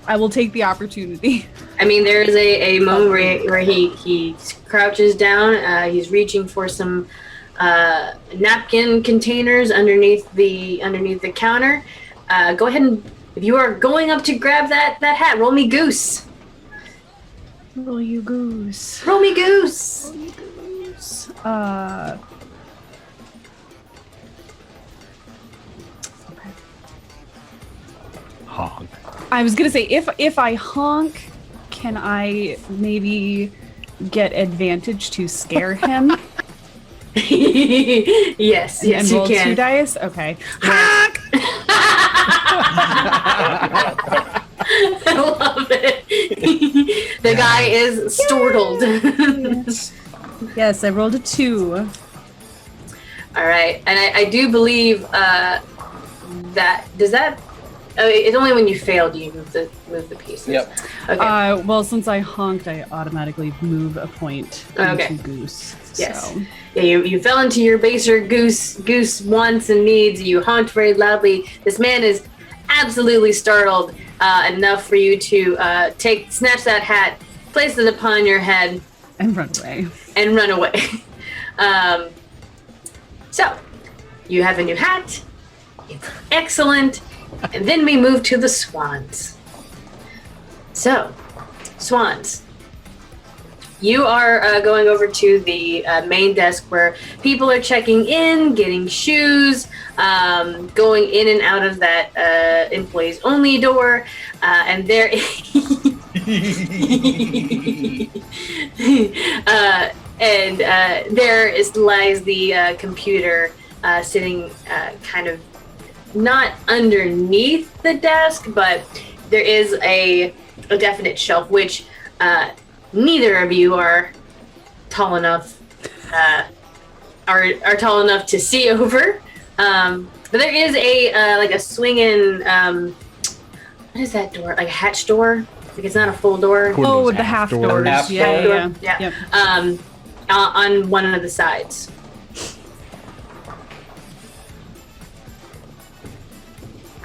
I will take the opportunity. I mean, there is a moment where he crouches down. He's reaching for some napkin containers underneath the counter. Go ahead and, if you are going up to grab that hat, roll me goose. Roll you goose. Roll me goose. Roll you goose. Honk. I was gonna say if I honk, can I maybe get advantage to scare him? yes, and you roll can. 2 dice. Okay. Honk! I love it. The guy is startled. Yes, I rolled a 2. All right, and I do believe it's only when you fail do you move the pieces. Yep. Okay. Well, since I honked, I automatically move a point Okay. into goose. Yes. So. Yeah, you fell into your baser goose wants and needs. You honked very loudly. This man is absolutely startled enough for you to snatch that hat, place it upon your head, And run away. and run away. So, you have a new hat. It's excellent. And then we move to the swans. So, swans. You are going over to the main desk where people are checking in, getting shoes, going in and out of that employees only door, and there lies the computer sitting kind of not underneath the desk, but there is a definite shelf, which neither of you are tall enough are tall enough to see over. But there is a swinging what is that door? Like a hatch door Like it's not a full door. One of Oh, those the half doors. doors. Half Yeah, door? yeah, Yeah. Yep. On one of the sides.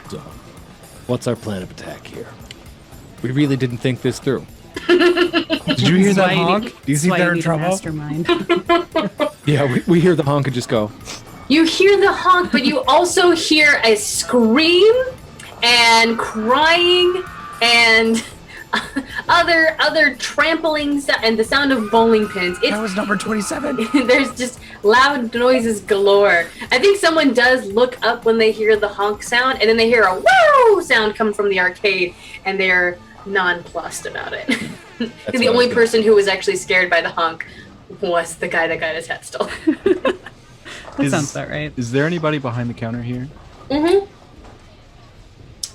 So, what's our plan of attack here? We really didn't think this through. Did you hear that That's why you honk? need- Do you that's think why they're you in need a trouble? Mastermind. Yeah, we hear the honk and just go, You hear the honk, but you also hear a scream and crying and other trampling and the sound of bowling pins. That was number 27. There's just loud noises galore. I think someone does look up when they hear the honk sound, and then they hear a woo sound come from the arcade, and they're nonplussed about it. what The I only was person who was actually scared by the honk was the guy that got his head stolen. That sounds about right. Is there anybody behind the counter here? Mm-hmm.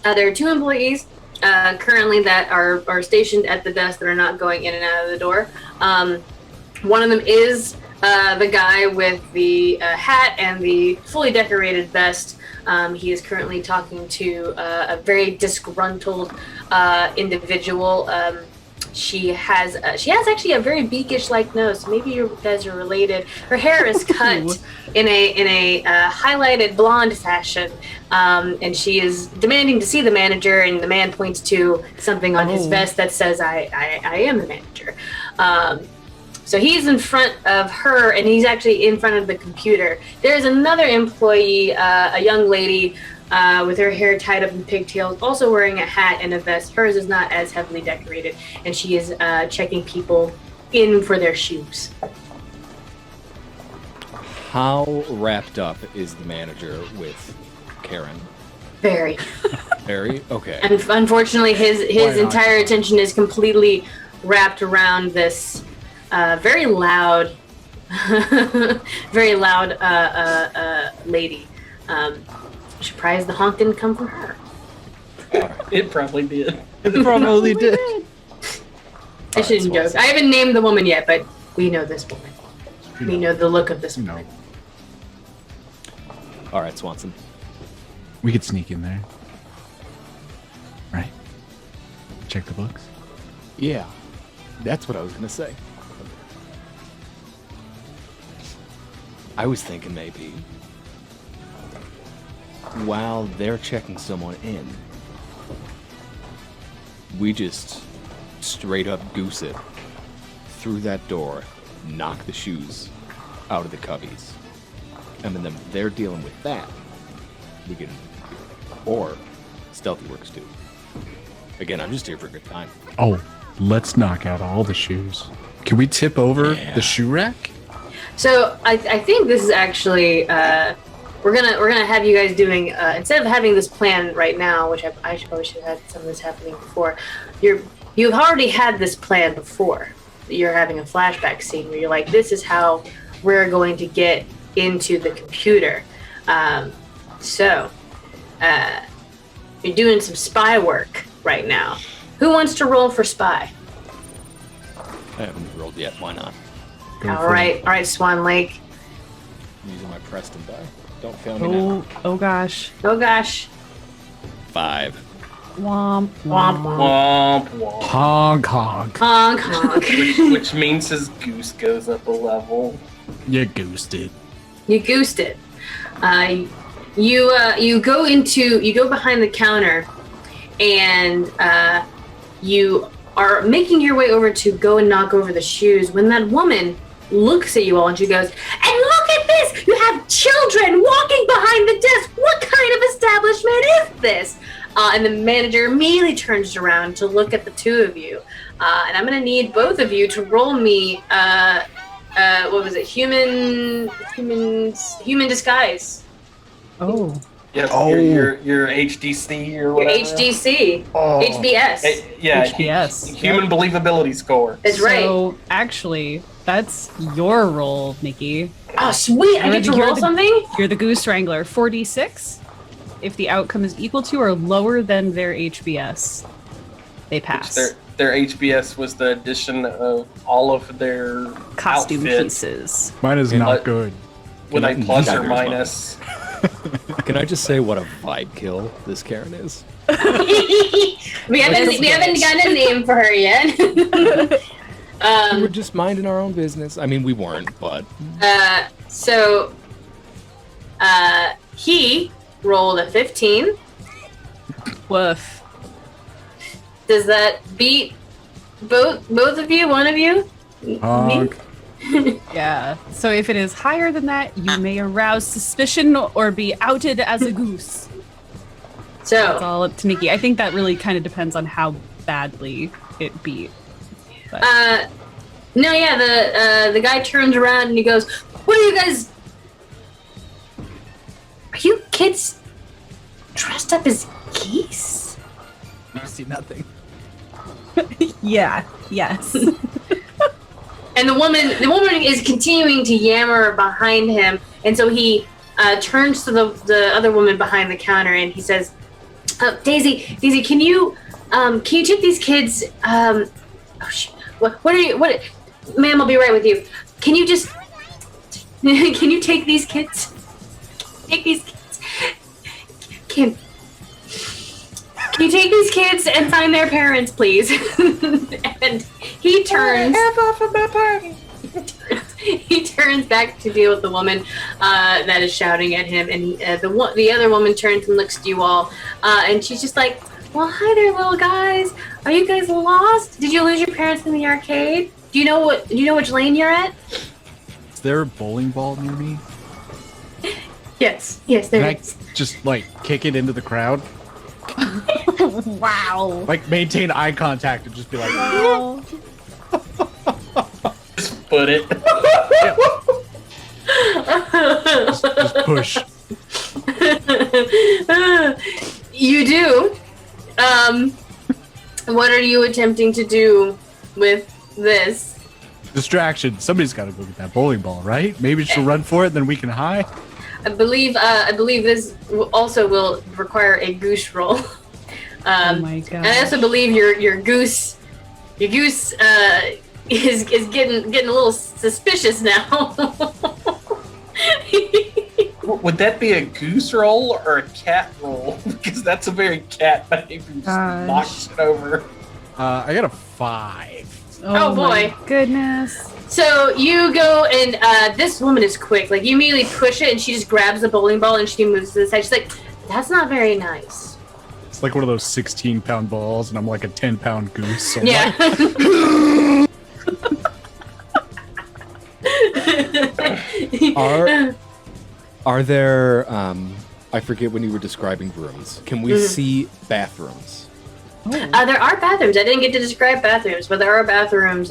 There are 2 employees currently that are stationed at the desk that are not going in and out of the door. One of them is the guy with the hat and the fully decorated vest. He is currently talking to a very disgruntled individual. She has actually a very beakish-like nose. So maybe you guys are related. Her hair is cut in a highlighted blonde fashion, and she is demanding to see the manager. And the man points to something on his vest that says, "I am the manager." So he's in front of her, and he's actually in front of the computer. There's another employee, a young lady. With her hair tied up in pigtails, also wearing a hat and a vest. Hers is not as heavily decorated, and she is checking people in for their shoes. how wrapped up is the manager with Karen? Very. Very? Okay. And unfortunately, his Why not? entire attention is completely wrapped around this very loud, very loud lady. Surprised the honk didn't come from her. It probably did. It probably did. I shouldn't joke. I haven't named the woman yet, but we know this woman. You We know the look of this No. woman. All right, Swanson. We could sneak in there. Right? Check the books. Yeah, that's what I was gonna say. I was thinking maybe while they're checking someone in, we just straight up goose it through that door, knock the shoes out of the cubbies, and then they're dealing with that. We can, or stealthy works too. Again, I'm just here for a good time. Oh, let's knock out all the shoes. Can we tip over Yeah. the shoe rack? So I think this is actually we're gonna have you guys doing instead of having this plan right now, which I probably should have had some of this happening before. You've already had this plan before. You're having a flashback scene where you're like, this is how we're going to get into the computer. So you're doing some spy work right now. Who wants to roll for spy? I haven't rolled yet. Why not? Go All for right, Swan Lake. I'm using my Preston die. Don't fail me now. Oh gosh. Oh gosh. 5. Womp Womp Womp womp. Honk, honk. Honk honk. Which means his goose goes up a level. You goosed it. You goosed it. You go behind the counter, and you are making your way over to go and knock over the shoes when that woman looks at you all and she goes, "And look at this! You have children walking behind the desk! What kind of establishment is this?" And the manager immediately turns around to look at the two of you. And I'm going to need both of you to roll me, what was it? Human disguise. Oh. Yep, Oh. your HDC or Your whatever. HDC. Oh. HBS. Yeah, HBS. human believability score. That's right. So actually, that's your role, Nikki. Oh, sweet. I get to roll something? You're the Goose Wrangler. 4d6. If the outcome is equal to or lower than their HBS, they pass. Their HBS was the addition of all of their Costume outfits pieces. Mine is Yeah, not but- good. with a Can I- plus or Daggers, minus. Can I just say what a vibe kill this Karen is? we haven't gotten a name for her yet. We were just minding our own business. I mean, we weren't, but... So, he rolled a 15. Woof. Does that beat both of you? One of you? Honk. Yeah. So if it is higher than that, you may arouse suspicion or be outed as a goose. It's So, all up to Nikki. I think that really kind of depends on how badly it beat. But no, yeah, the guy turns around and he goes, "What are you guys? Are you kids dressed up as geese?" You see nothing. yeah. Yes. And the woman is continuing to yammer behind him, and so he turns to the other woman behind the counter and he says, Daisy, can you take these kids? Oh shit! What are you? What, ma'am? I'll be right with you. Can you just? Can you take these kids? Take these kids. Can you take these kids and find their parents, please? And he turns. off of my party. He turns back to deal with the woman that is shouting at him, and the other woman turns and looks at you all, and she's just like, "Well, hi there, little guys. Are you guys lost? Did you lose your parents in the arcade? Do you know which lane you're at?" Is there a bowling ball near me? Yes, there Can I is. just like kick it into the crowd? Wow. Like maintain eye contact and just be like, Wow. Just put it. just push. You do. What are you attempting to do with this? Distraction. Somebody's got to go get that bowling ball, right? Maybe she'll run for it, then we can hide. I believe this also will require a goose roll. Oh my god. And I also believe your goose is getting a little suspicious now. Would that be a goose roll or a cat roll? Because that's a very cat behavior. Just knocks it over. I got a 5. Oh, boy. My goodness. So you go and this woman is quick. Like you immediately push it and she just grabs the bowling ball and she moves to the side. She's like, "That's not very nice." It's like one of those 16-pound balls, and I'm like a 10-pound goose. So Yeah. Are there, I forget when you were describing rooms. Can we see bathrooms? There are bathrooms. I didn't get to describe bathrooms, but there are bathrooms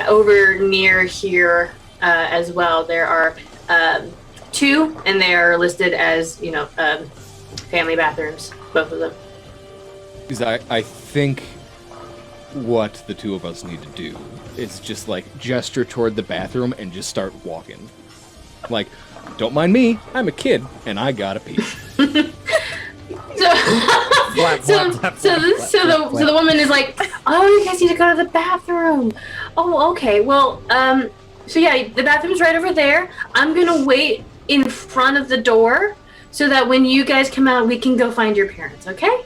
over near here as well. There are 2, and they are listed as family bathrooms, both of them. Because I think what the two of us need to do is just like gesture toward the bathroom and just start walking. Like, don't mind me, I'm a kid and I gotta pee. So the woman is like, "Oh, you guys need to go to the bathroom. Oh, okay. Well, so yeah, the bathroom's right over there. I'm gonna wait in front of the door so that when you guys come out, we can go find your parents. Okay?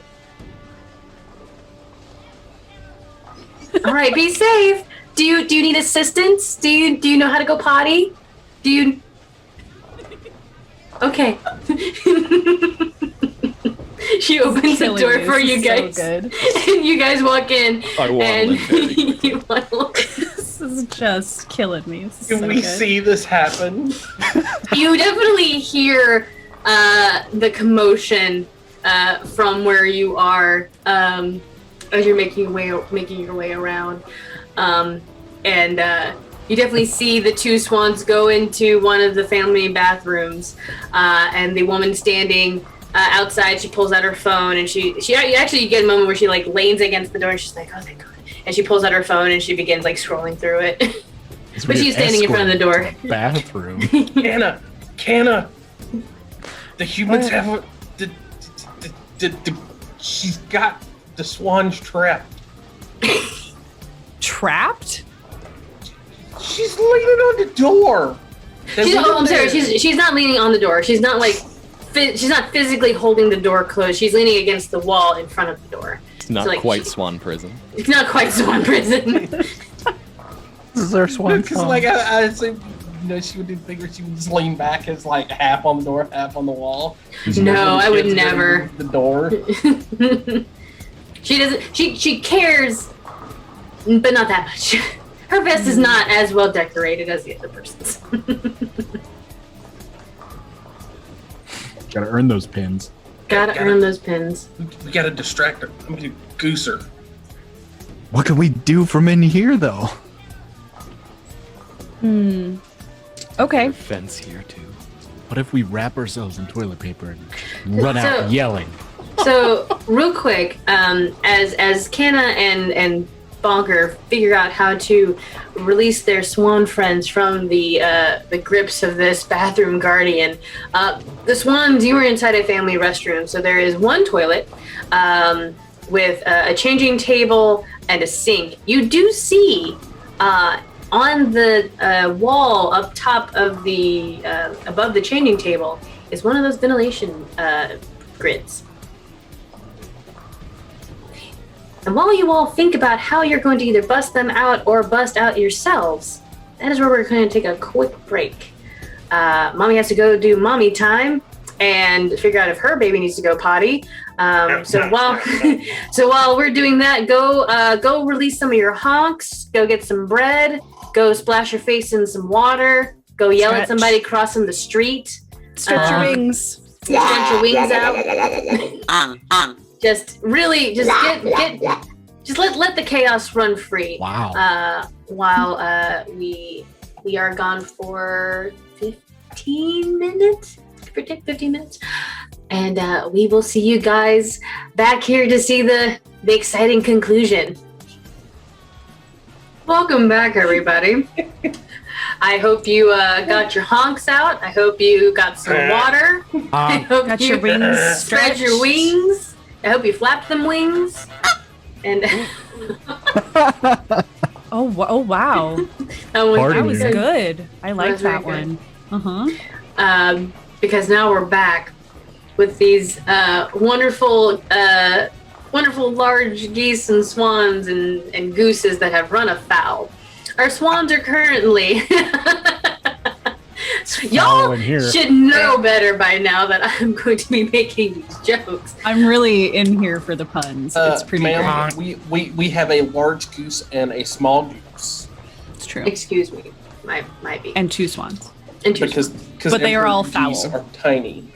All right. Be safe. Do you need assistance? Do you know how to go potty? Do you? Okay." She opens the door for you guys, so good. and you guys walk in. I waddle in very quickly. You waddle in. This is just killing me. This is Can so we good. see this happen? You definitely hear the commotion from where you are as you're making your way around, and you definitely see the 2 swans go into one of the family bathrooms, and the woman standing outside. She pulls out her phone, and she actually, you get a moment where she like leans against the door, and she's like, "Oh, thank God!" And she pulls out her phone and she begins like scrolling through it. But she's standing in front of the door. Bathroom. Canna. The humans have a. She's got the swans trapped. Trapped? She's leaning on the door. I'm sorry. She's not leaning on the door. She's not like she's not physically holding the door closed. She's leaning against the wall in front of the door. It's not quite Swan Prison. It's not quite Swan Prison. This is our swan Because song. like I assume, she would think she would just lean back as like half on the door, half on the wall. No, I would never. The door. She doesn't. She cares, but not that much. Her vest is not as well decorated as the other person's. Gotta earn those pins. Gotta earn those pins. We gotta distract her. I'm gonna goose her. What can we do from in here, though? Okay. Fence here too. What if we wrap ourselves in toilet paper and run out yelling? So, real quick, as Canna and Bonker figure out how to release their swan friends from the grips of this bathroom guardian, the swans, you were inside a family restroom, so there is one toilet with a changing table and a sink. You do see on the wall up top of the above the changing table is one of those ventilation grids. And while you all think about how you're going to either bust them out or bust out yourselves, that is where we're going to take a quick break. Mommy has to go do mommy time and figure out if her baby needs to go potty. So while we're doing that, go release some of your honks. Go get some bread. Go splash your face in some water. Go yell at somebody crossing the street. Stretch your wings. Stretch your wings out. Just really, just let the chaos run free. Wow. While we are gone for 15 minutes, give or take 15 minutes, and we will see you guys back here to see the exciting conclusion. Welcome back, everybody. I hope you got your honks out. I hope you got some water. I hope Got you your wings spread your stretched. wings. I hope you flapped them wings. And Oh wow. that was, Pardon That was me. good. I like was very that one. Uh-huh. Because now we're back with these wonderful large geese and swans and gooses that have run afoul. Our swans are currently y'all Foul in here. should know better by now that I'm going to be making these jokes. I'm really in here for the puns. It's pretty ma'am, great. we have a large goose and a small goose. It's true. Excuse me, might be. And 2 swans. And two Because But they are all emperor geese foul. are tiny.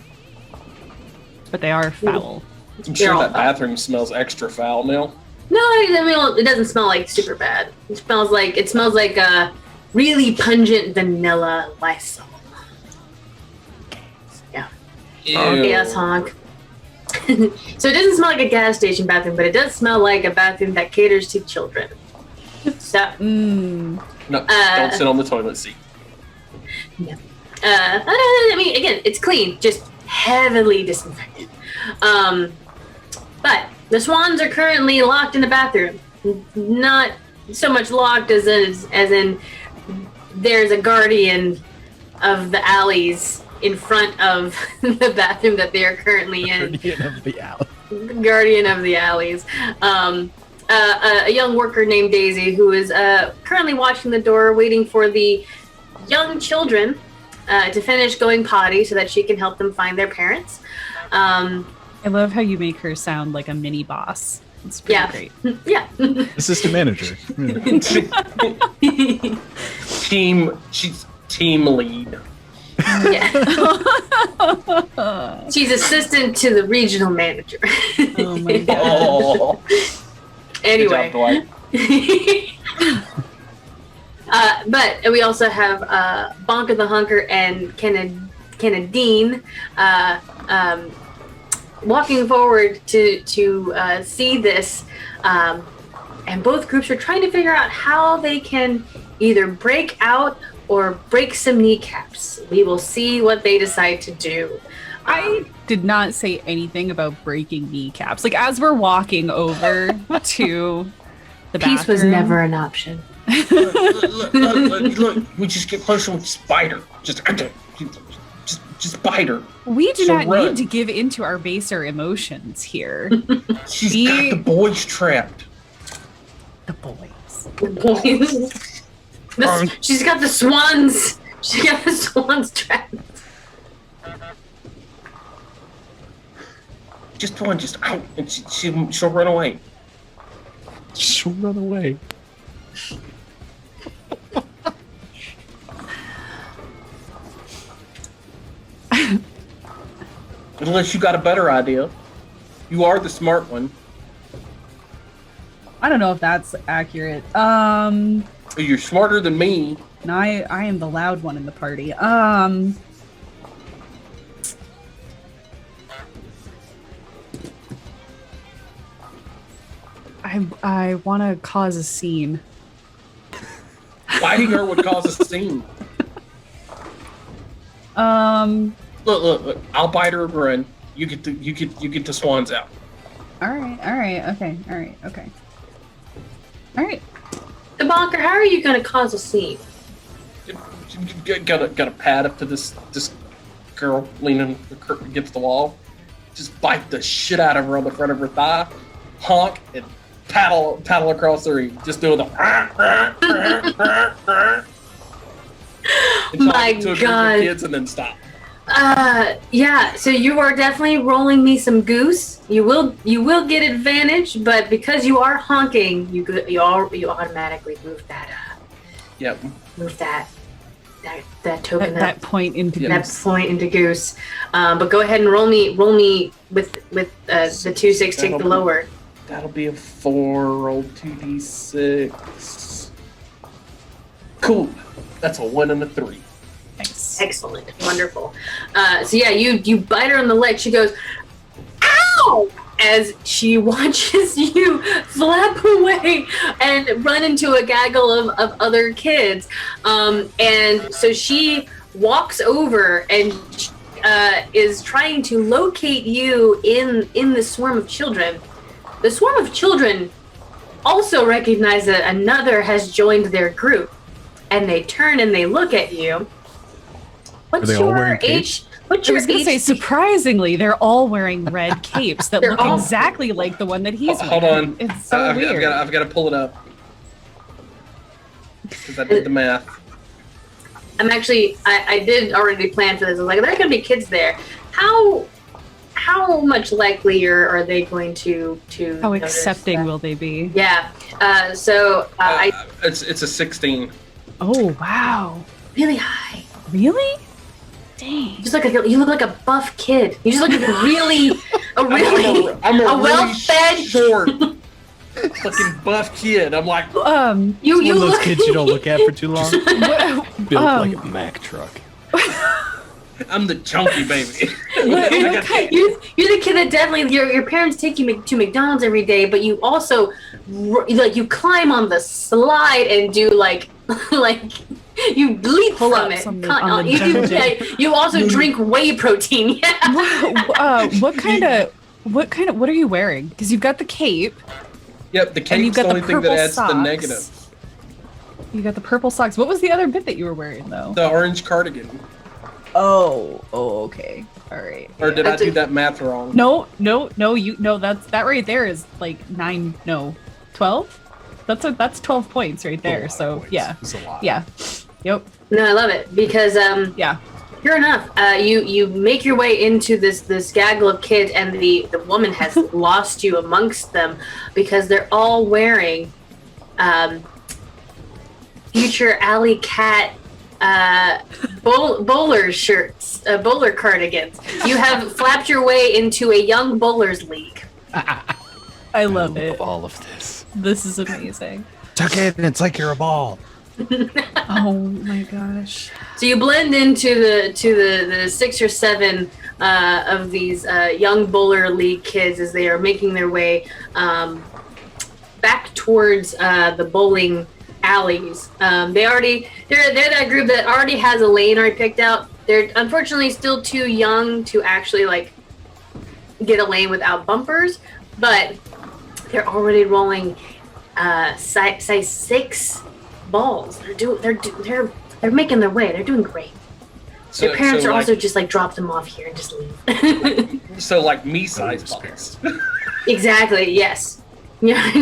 But they are foul. I'm sure all that foul. bathroom smells extra foul now. No, I mean it doesn't smell like super bad. It smells like a really pungent vanilla Lysol. Yeah. Ew. Yes, honk. So it doesn't smell like a gas station bathroom, but it does smell like a bathroom that caters to children. So, No, don't sit on the toilet seat. I mean, again, it's clean, just heavily disinfected. But the swans are currently locked in the bathroom. Not so much locked as in there's a guardian of the alleys in front of the bathroom that they are currently in. Guardian of the alley. Guardian of the alleys. A young worker named Daisy who is currently watching the door, waiting for the young children to finish going potty so that she can help them find their parents. I love how you make her sound like a mini boss. It's pretty great. Yeah. Assistant manager. She's team lead. Yeah. She's assistant to the regional manager. Oh my god. Oh. Anyway. Good job, Dwight. But we also have Bonker the Hunker and Kennedine walking forward to see this, and both groups are trying to figure out how they can either break out or break some kneecaps. We will see what they decide to do. I did not say anything about breaking kneecaps. Like as we're walking over to the Peace was bathroom, never an option. Look, we just get closer with spider. Just bite her. We do So not run. need to give into our baser emotions here. She's got the boys trapped. The boys. Boys. She's got the swans. She got the swans trapped. Just one, just out, and she'll run away. She'll run away. Unless you got a better idea. You are the smart one. I don't know if that's accurate. You're smarter than me. No, I am the loud one in the party. I want to cause a scene. Biting her would cause a scene. Look. I'll bite her and run. You get the swans out. All right, okay. The Bonker, how are you going to cause a scene? Got a pad up to this girl leaning against the wall. Just bite the shit out of her on the front of her thigh, honk, and paddle across the ring. Just doing the. My to a group God. of kids and then stop. Yeah, so you are definitely rolling me some goose. You will get advantage, but because you are honking, you automatically move that Yep. that token That point into that goose. point into goose. But go ahead and roll me with the 2-6, take the lower. That'll be a 4. Roll 2d6. Cool. That's a 1 and a 3. Nice. Excellent, wonderful. So yeah, you bite her on the leg. She goes, "Ow!" as she watches you flap away and run into a gaggle of other kids. And so she walks over and is trying to locate you in the swarm of children. The swarm of children also recognize that another has joined their group, and they turn and they look at you. What's Are they all your wearing age? capes? What's I your was going to say, age? surprisingly, they're all wearing red capes that They're look all- exactly like the one that he's Hold wearing. on. It's so I've weird. got to pull it up because I did the math. I'm actually, I did already plan for this. I was like, there are going to be kids there. How much likelier are they going to How notice accepting that? will they be? Yeah. So I It's a 16. Oh, wow. really high. Really? Dang. You look like a buff kid. You just look like a really I'm a really well-fed short, fucking buff kid. I'm like, you One of those look kids you don't look at for too long. Built like a Mack truck. I'm the chunky baby. You're the kid that definitely your parents take you to McDonald's every day, but you also you climb on the slide and do like you leap from Pull-ups it. on the jungle You also drink whey protein. Yeah. What are you wearing? Because you've got the cape. Yep, the And you've cape's the got only the thing that purple adds the socks. negative. You got the purple socks. What was the other bit that you were wearing though? The orange cardigan. Oh, okay. All right. Or did I That's do a- that math wrong? No, that right there is like 12. That's 12 points right there. So yeah, It's a lot. yeah, yep, No, I love it because yeah. sure enough, you make your way into this gaggle of kids, and the woman has lost you amongst them because they're all wearing future alley cat bowler shirts, bowler cardigans. You have flapped your way into a young bowlers league. I love it. All of this. This is amazing. Tuck it in. It's like you're a ball. Oh my gosh. So you blend into the 6 or 7 of these young bowler league kids as they are making their way back towards the bowling alleys. They're that group that already has a lane already picked out. They're unfortunately still too young to actually like get a lane without bumpers, but they're already rolling size 6 balls. They're making their way. They're doing great. Their parents are also just like drop them off here and just leave. So like me-sized balls. Exactly. Yes. Yeah.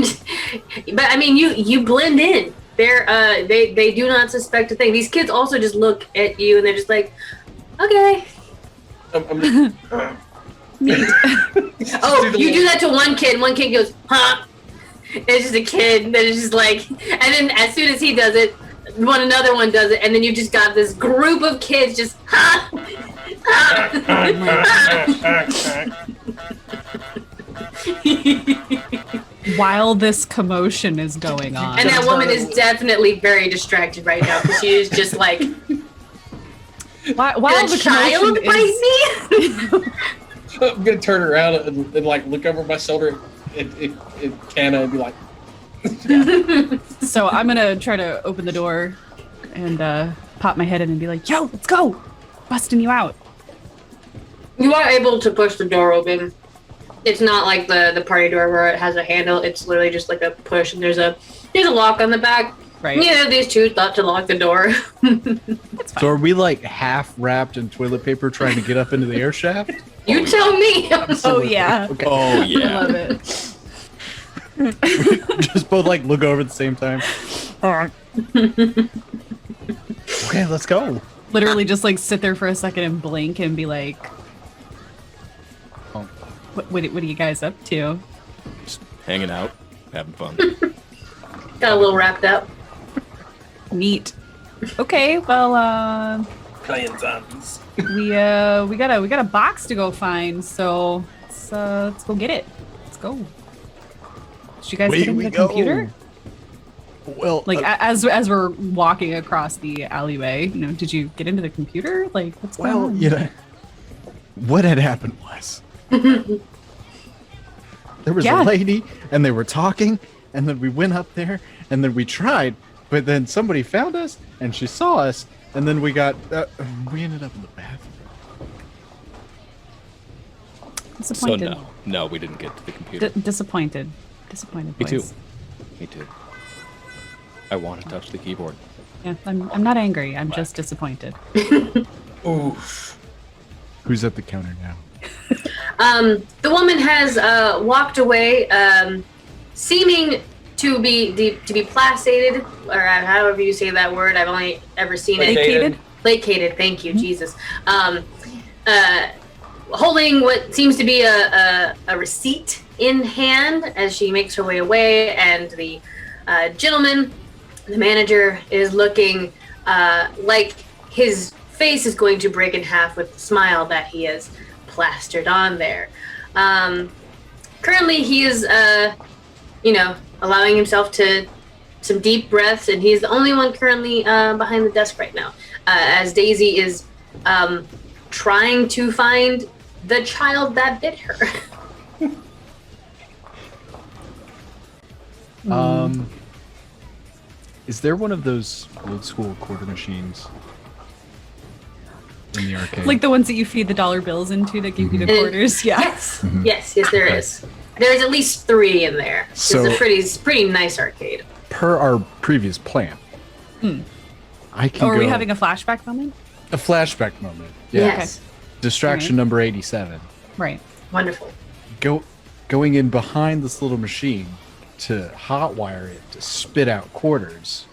But I mean, you blend in. They do not suspect a thing. These kids also just look at you and they're just like, okay. Oh, you do that to one kid. One kid goes, huh? It's just a kid that is just like, and then as soon as he does it, another one does it, and then you just got this group of kids just, huh? While this commotion is going on. And that woman is definitely very distracted right now because she is just like, while did a the child commotion bite me? I'm gonna turn around and like look over my shoulder at Canna and be like, So I'm gonna try to open the door and pop my head in and be like, yo, let's go! Busting you out. You are able to push the door open. It's not like the party door where it has a handle. It's literally just like a push, and there's a lock on the back. Right. Yeah, these two thought to lock the door. So are we like half wrapped in toilet paper trying to get up into the air shaft? You tell me. Oh yeah. Okay. Oh I yeah. love it. Just both like look over at the same time. Okay, let's go. Literally just like sit there for a second and blink and be like, Oh. what are you guys up to? Just hanging out, having fun. Got a little wrapped up. Neat. Okay, well playing zombies. we got a box to go find, so let's go get it. Let's go. Did you guys get into the computer? Well, Like as we're walking across the alleyway, did you get into the computer? Like what's going well, on? what had happened was there was Yeah. a lady, and they were talking, and then we went up there, and then we tried, but then somebody found us, and she saw us, and then we ended up in the bathroom. So Disappointed. no, we didn't get to the computer. Disappointed. Disappointed. Me too. boys. Me too. I want to touch the keyboard. Yeah, I'm not angry. I'm just disappointed. Oof. Who's at the counter now? The woman has walked away, seeming to be placated, or however you say that word. I've only ever seen Placated? it. Placated. Thank you, Jesus. Holding what seems to be a receipt in hand as she makes her way away, and the gentleman, the manager, is looking like his face is going to break in half with the smile that he has plastered on there. Currently, he is, allowing himself to some deep breaths, and he is the only one currently behind the desk right now, as Daisy is trying to find the child that bit her. Is there one of those old school quarter machines in the arcade? Like the ones that you feed the dollar bills into that give you the quarters. Yeah. Yes, yes, there is. There's at least 3 in there. So- It's a pretty nice arcade. Per our previous plan, I can Oh, are go we having a flashback moment? a flashback moment. Yeah. Yes, Distraction Alright. number 87. Right. wonderful. Going in behind this little machine to hotwire it to spit out quarters.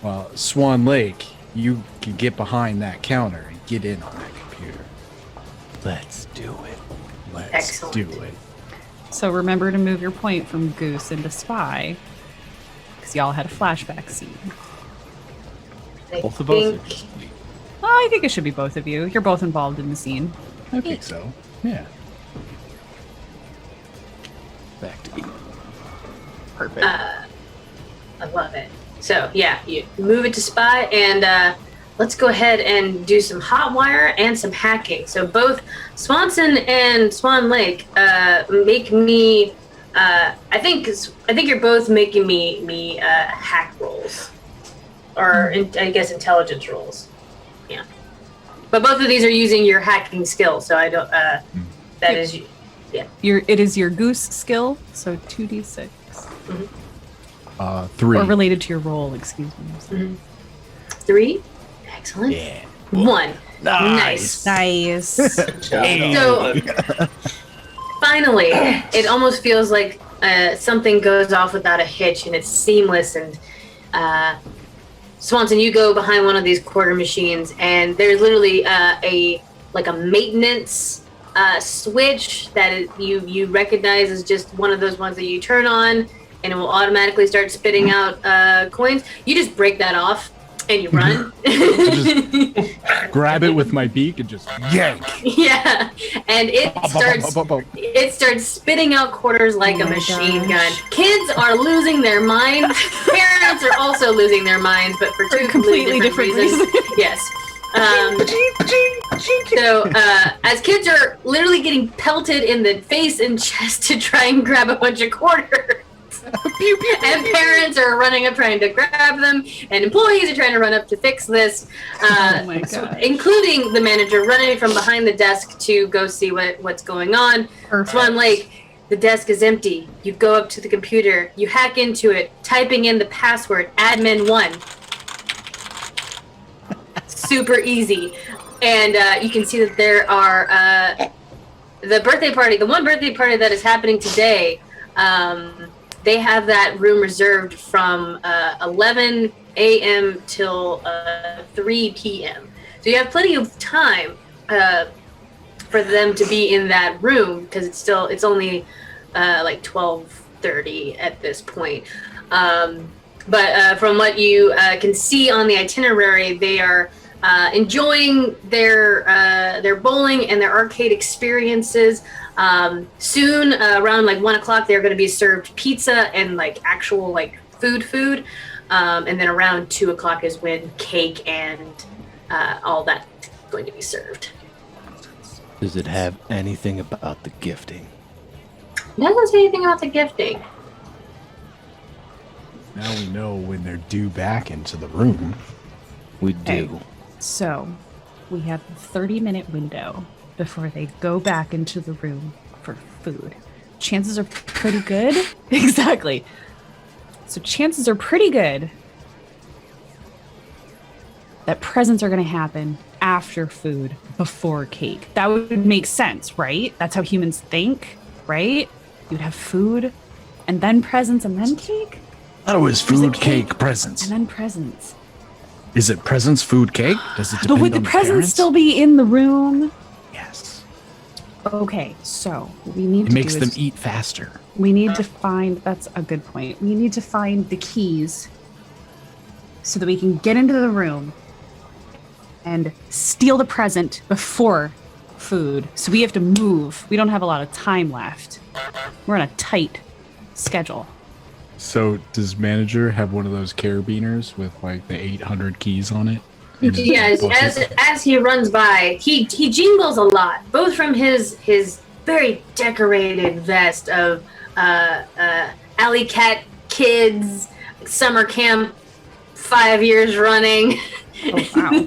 Well, Swan Lake, you can get behind that counter and get in on that computer. Let's do it. Let's Excellent. do it. So remember to move your point from Goose into Spy, because y'all had a flashback scene. I Both of us. Or think- just me? Oh, I think it should be both of you. You're both involved in the scene. I think so. Yeah. Back to E. Perfect. I love it. So yeah, you move it to Spy, and let's go ahead and do some hot wire and some hacking. So both Swanson and Swan Lake make me. I think you're both making me hack rolls, or I guess intelligence rolls. Yeah, but both of these are using your hacking skill. So I don't. That is. It is your Goose skill, so 2d6. 3. Or related to your role, excuse me. 3. Excellent. Yeah. 1. Nice. Nice. So finally, it almost feels like something goes off without a hitch, and it's seamless. And Swanson, you go behind one of these quarter machines, and there's literally a maintenance switch that you recognize as just one of those ones that you turn on, and it will automatically start spitting out coins. You just break that off. And you run. Just grab it with my beak and just yank. Yeah, and it starts spitting out quarters like a machine gun. Kids are losing their minds. Parents are also losing their minds, but for two completely different reasons. Yes. So as kids are literally getting pelted in the face and chest to try and grab a bunch of quarters. And parents are running up trying to grab them, and employees are trying to run up to fix this, Oh my God. including the manager running from behind the desk to go see what's going on. Swan Lake, the desk is empty. You go up to the computer, you hack into it, typing in the password admin1. Super easy. And you can see that there are the one birthday party that is happening today. They have that room reserved from 11 a.m. till 3 p.m. So you have plenty of time for them to be in that room, because it's only like 12:30 at this point. But from what you can see on the itinerary, they are enjoying their bowling and their arcade experiences. Soon, around like 1 o'clock, they're going to be served pizza and like actual like food. And then around 2 o'clock is when cake and all that is going to be served. Does it have anything about the gifting? It doesn't say anything about the gifting. Now we know when they're due back into the room. We do. Okay. So we have a 30-minute window before they go back into the room for food. Chances are pretty good. Exactly. So chances are pretty good that presents are going to happen after food, before cake. That would make sense, right? That's how humans think, right? You'd have food and then presents and then cake? I thought it was food, cake, presents. And then presents. Is it presents, food, cake? Does it depend But would the on presents parents? still be in the room? Yes. Okay, so we need It to makes do them is eat faster. we need to find, that's a good point. We need to find the keys so that we can get into the room and steal the present before food. So we have to move. We don't have a lot of time left. We're on a tight schedule. So does manager have one of those carabiners with like the 800 keys on it? in his Yes, pocket? as he runs by, he jingles a lot, both from his very decorated vest of alley cat kids summer camp 5 years running. Oh, wow.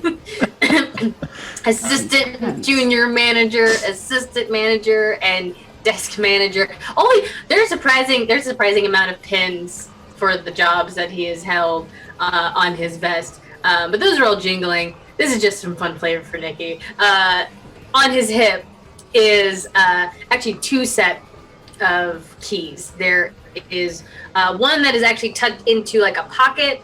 Assistant junior manager, assistant manager, and desk manager. There's a surprising amount of pins for the jobs that he has held on his vest. But those are all jingling. This is just some fun flavor for Nikki. On his hip is actually 2 set of keys. There is one that is actually tucked into like a pocket,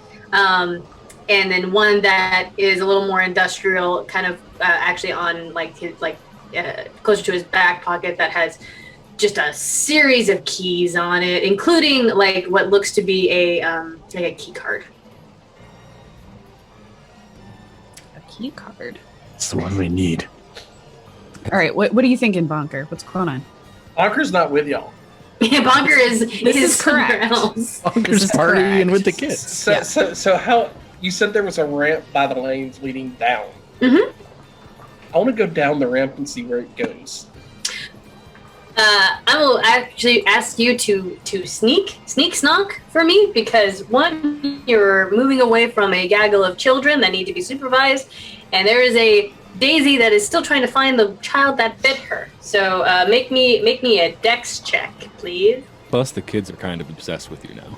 and then one that is a little more industrial, kind of actually on like his closer to his back pocket, that has just a series of keys on it, including like what looks to be a key card. A key card. It's the one we need. All right, what are you thinking, Bonker? What's going on? Bonker's not with y'all. Bonker is is somewhere correct. else. Bonker's is partying correct. with the kids. So how you said there was a ramp by the lanes leading down? Mhm. I want to go down the ramp and see where it goes. I will actually ask you to sneak snock for me, because one, you're moving away from a gaggle of children that need to be supervised, and there is a Daisy that is still trying to find the child that bit her. So make me a dex check, please. Plus, the kids are kind of obsessed with you now.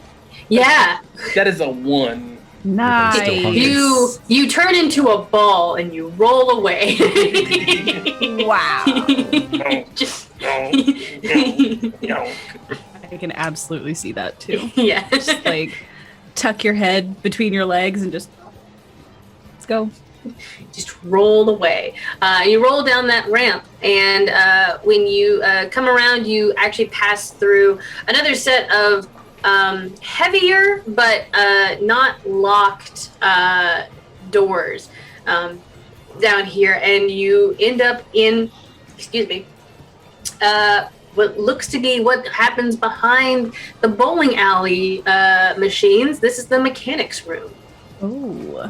Yeah. That is a 1. Nice. Still hungry. You turn into a ball and you roll away. Wow. Just- I can absolutely see that too. yeah. Just like tuck your head between your legs and just let's go. Just roll away. You roll down that ramp, and when you come around, you actually pass through another set of heavier but not locked doors down here, and you end up in, what looks to be what happens behind the bowling alley machines. This is the mechanics room. Oh.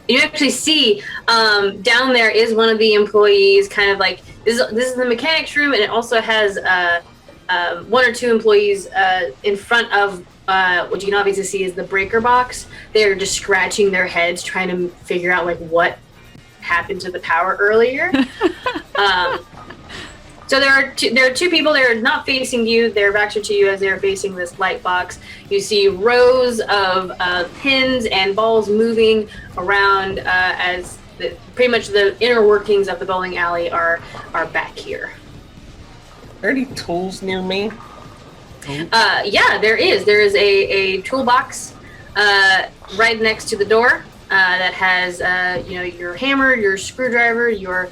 You actually see down there is one of the employees, kind of like this is the mechanics room, and it also has 1 or 2 employees in front of what you can obviously see is the breaker box. They're just scratching their heads trying to figure out like what happened to the power earlier. So there are 2 people. They're not facing you. Their backs are to you as they're facing this light box. You see rows of pins and balls moving around as pretty much the inner workings of the bowling alley are back here. Are there any tools near me? Yeah, there is. There is a toolbox right next to the door that has your hammer, your screwdriver, your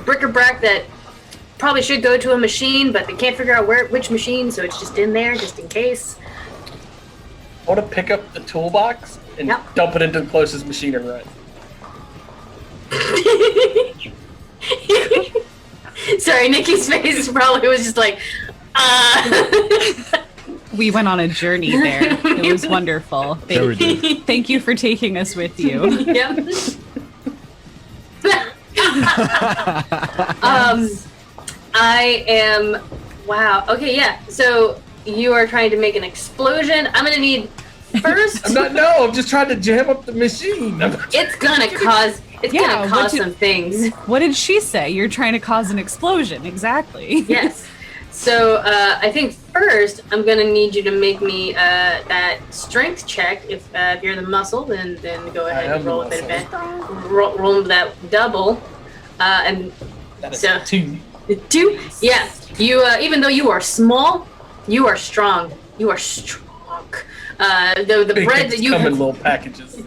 bric-a-brac that probably should go to a machine, but they can't figure out which machine, so it's just in there just in case. I want to pick up the toolbox and dump it into the closest machine and run. Sorry, Nikki's face probably was just like, We went on a journey there. It was wonderful. Sure we did. Thank you for taking us with you. Yep. I am. Wow. Okay. Yeah. So you are trying to make an explosion. I'm gonna need first. I'm just trying to jam up the machine. It's gonna cause. It's gonna cause some things. What did she say? You're trying to cause an explosion. Exactly. Yes. So I think first I'm gonna need you to make me that strength check. If you're the muscle, then go ahead and roll a bit of it. Roll that double, and That is so 2. 2. Yeah. You even though you are small, you are strong. You are strong. The bread that you come in little packages.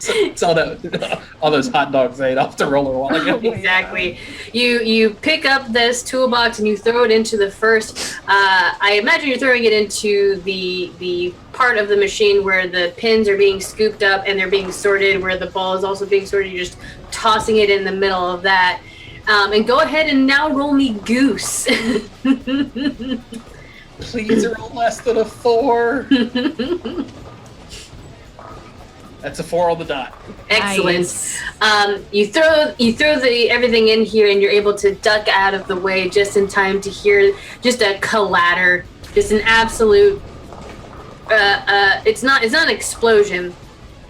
It's all those hot dogs I ate off the roller while ago. Exactly. You pick up this toolbox and you throw it into the first. I imagine you're throwing it into the part of the machine where the pins are being scooped up and they're being sorted, where the ball is also being sorted. You're just tossing it in the middle of that. And go ahead and now roll me goose. Please roll less than a 4. That's a 4 on the dot. Excellent. Nice. You throw the everything in here, and you're able to duck out of the way just in time to hear just a clatter, just an absolute. It's not an explosion,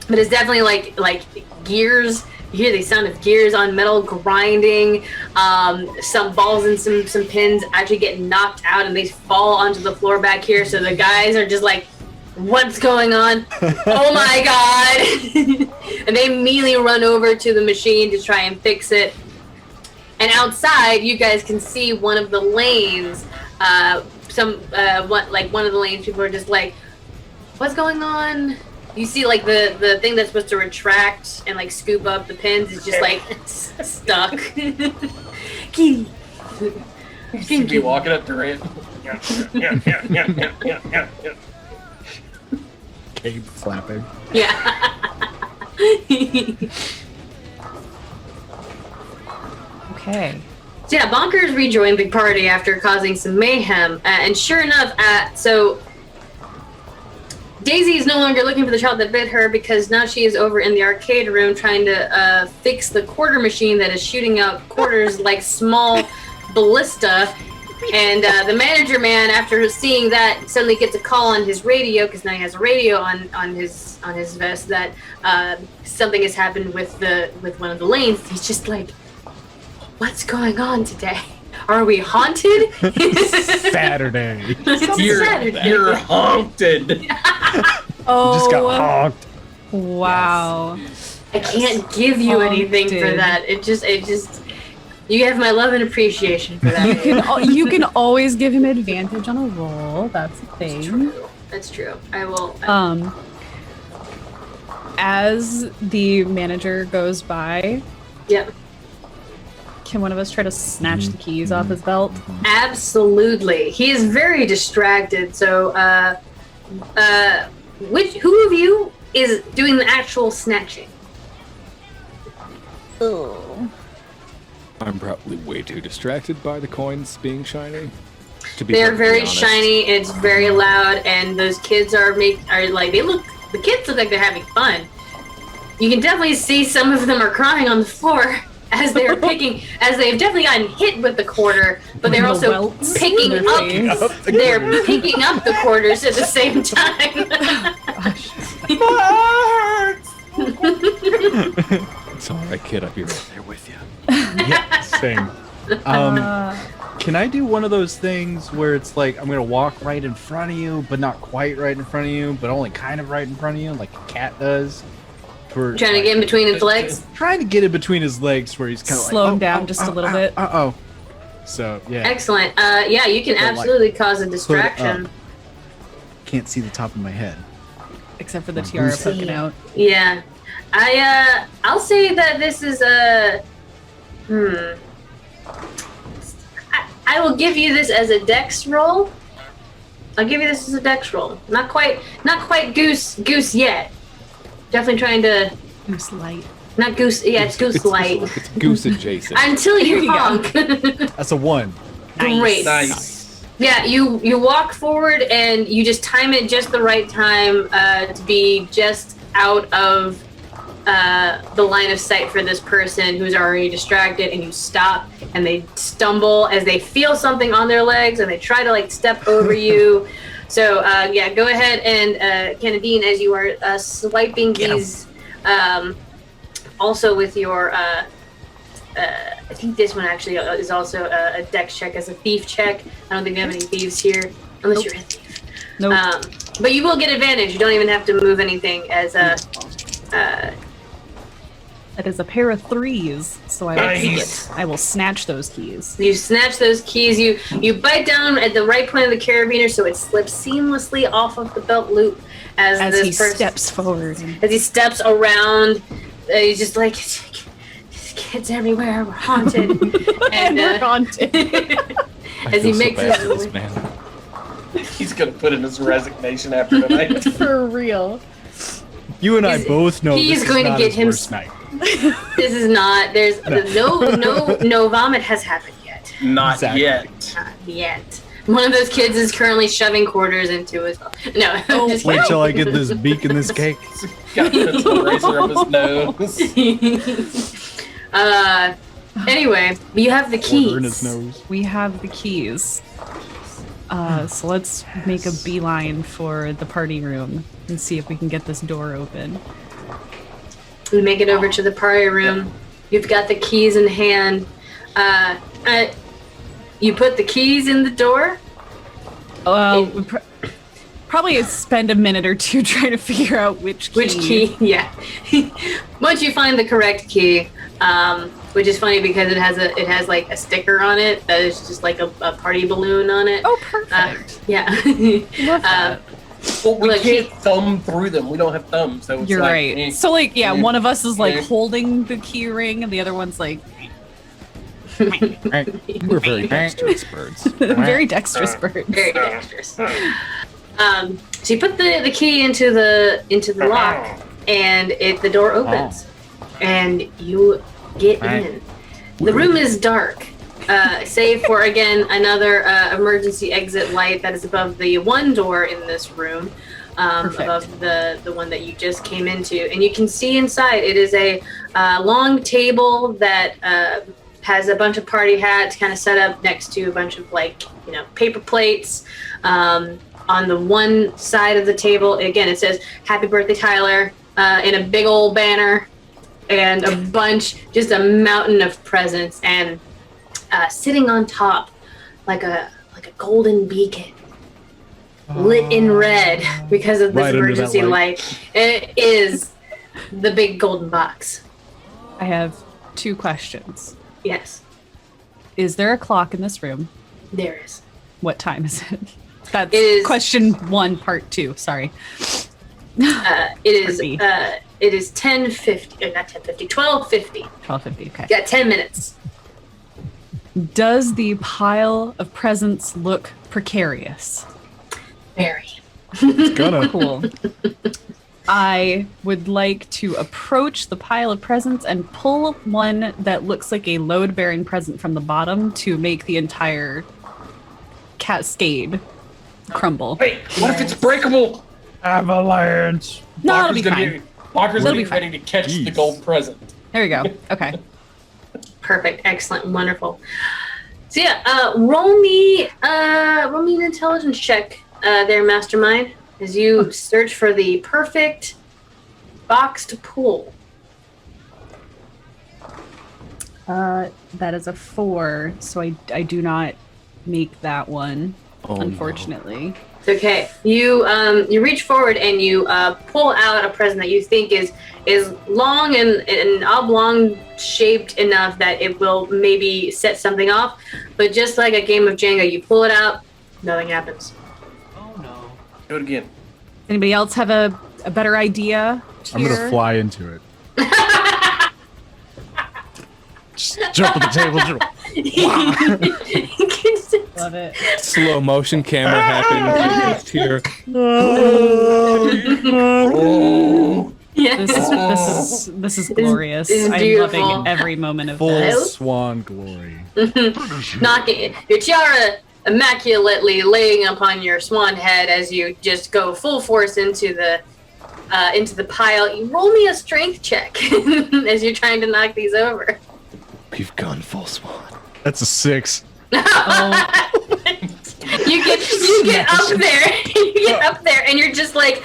but it's definitely like gears. You hear the sound of gears on metal grinding. Some balls and some pins actually get knocked out, and they fall onto the floor back here. So the guys are just like, what's going on? Oh my god. And they immediately run over to the machine to try and fix it. And outside, you guys can see one of the lanes. One of the lanes, people are just like, what's going on? You see like the thing that's supposed to retract and like scoop up the pins is just like stuck. You should be walking up the ramp. Yeah. Cape flapping. Yeah. Okay. So yeah, Bonkers rejoined the party after causing some mayhem, and sure enough, so Daisy is no longer looking for the child that bit her, because now she is over in the arcade room trying to fix the quarter machine that is shooting out quarters like small ballista. And the manager man, after seeing that, suddenly gets a call on his radio, because now he has a radio on his vest, that something has happened with one of the lanes. He's just like, what's going on today? Are we haunted? Saturday. It's Saturday. You're haunted. Oh, Just got honked. wow. I can't give you anything for Haunted. that. It just. You have my love and appreciation for that. You can always give him advantage on a roll. That's the thing. That's true. I will. As the manager goes by, Yep. can one of us try to snatch the keys off his belt? Absolutely. He is very distracted. So, who of you is doing the actual snatching? I'm probably way too distracted by the coins being shiny. To be They're perfectly very honest. shiny. It's very loud, and those kids are like the kids look like they're having fun. You can definitely see some of them are crying on the floor as they've definitely gotten hit with the quarter, but they're The also welts picking in their up. face. They're picking up the quarters at the same time. It's alright, kid. I'll be right there with you. Yeah, same. Can I do one of those things where it's like I'm gonna walk right in front of you, but not quite right in front of you, but only kind of right in front of you, like a cat does? Trying to get in between his legs. Trying to get in between his legs, where he's kind of Slow like, him down just a little bit. So yeah, Excellent. Yeah, you can But, like, absolutely cause a distraction. can't see the top of my head. Except for the tiara poking out. Yeah. I'll say that this is a I will give you this as a dex roll. I'll give you this as a dex roll. Not quite goose yet. Definitely trying to Goose light. not goose. Yeah, it's goose light. It's goose adjacent. Until There you you go. honk. That's a 1. Great. Nice. Yeah, you walk forward and you just time it just the right time to be just out of the line of sight for this person who's already distracted, and you stop and they stumble as they feel something on their legs and they try to like step over you. So yeah, go ahead and Cannadine, as you are swiping these also with your I think this one actually is also a dex check as a thief check. I don't think we have any thieves here unless you're a thief. Nope. But you will get advantage. You don't even have to move anything as a That is a pair of 3s, so I will keep Nice. it. I will snatch those keys. You snatch those keys. You bite down at the right point of the carabiner so it slips seamlessly off of the belt loop as As this he person steps forward. as he steps around. He's just like, kids everywhere. We're haunted. And we're haunted. I as he feel so makes bad his for this way. man. He's gonna put in his resignation after tonight. For real. You and I He's- both know he's this going is to not get his him worst night. This is not. There's no vomit has happened yet. Not Exactly. yet. Not yet. One of those kids is currently shoving quarters into his. No. I'm just Wait kidding. till I get this beak in this cake. Got a pencil eraser up his nose. Anyway, you have the Water in his keys. nose. We have the keys. So let's make a beeline for the party room and see if we can get this door open. We make it over to the party room. You've got the keys in hand. You put the keys in the door. We probably spend a minute or two trying to figure out which key. Which key? Yeah. Once you find the correct key, which is funny because it has like a sticker on it that is just like a party balloon on it. Oh, perfect. Yeah. Love that. Well, we Look, can't thumb through them. We don't have thumbs, so it's You're like, right. So, like, yeah, one of us is like eh. holding the key ring, and the other one's like We're very dexterous birds. very dexterous birds. Very dexterous. So you put the key into the lock, and the door opens, and you get in. The room is dark, save for again another emergency exit light that is above the one door in this room, above the one that you just came into, and you can see inside. It is a long table that has a bunch of party hats kind of set up next to a bunch of paper plates. On the one side of the table, again, it says "Happy Birthday, Tyler" in a big old banner, and a mountain of presents. And sitting on top, like a golden beacon, lit in red because of this Right under that emergency light. light. It is the big golden box. I have 2 questions. Yes, Is there a clock in this room? there is. What time is it? That's It is- question 1, part 2. Sorry. It is. Pretty. It is 10:50. Not 10:50. 12:50. 12:50. Okay. Got 10 minutes. Does the pile of presents look precarious? Very. It's gonna. Cool. I would like to approach the pile of presents and pull one that looks like a load-bearing present from the bottom to make the entire cascade crumble. Wait, what if it's breakable? Avalanche. No, it'll be Bonker's gonna fine. Bonker's It'll gonna be be ready to catch the Jeez. gold present. There we go. Okay. Perfect. Excellent. Wonderful. So yeah, roll me an intelligence check, there, Mastermind, as you search for the perfect box to pull. That is a 4, so I do not make that one, Oh, no. It's unfortunately. okay. You reach forward and you pull out a present that you think is long and oblong shaped enough that it will maybe set something off. But just like a game of Jenga, you pull it out, nothing happens. Oh no. Do it again. Anybody else have a better idea? I'm gonna here? fly into it. Just jump at the table. Love it. Slow motion camera happening just here. Yes. This is glorious. is I'm beautiful. loving every moment of Full this. swan glory. Knocking your tiara immaculately laying upon your swan head as you just go full force into the pile. You roll me a strength check as you're trying to knock these over. We've gone full swan. That's a 6. Oh, You get up there. You get up there, and you're just like,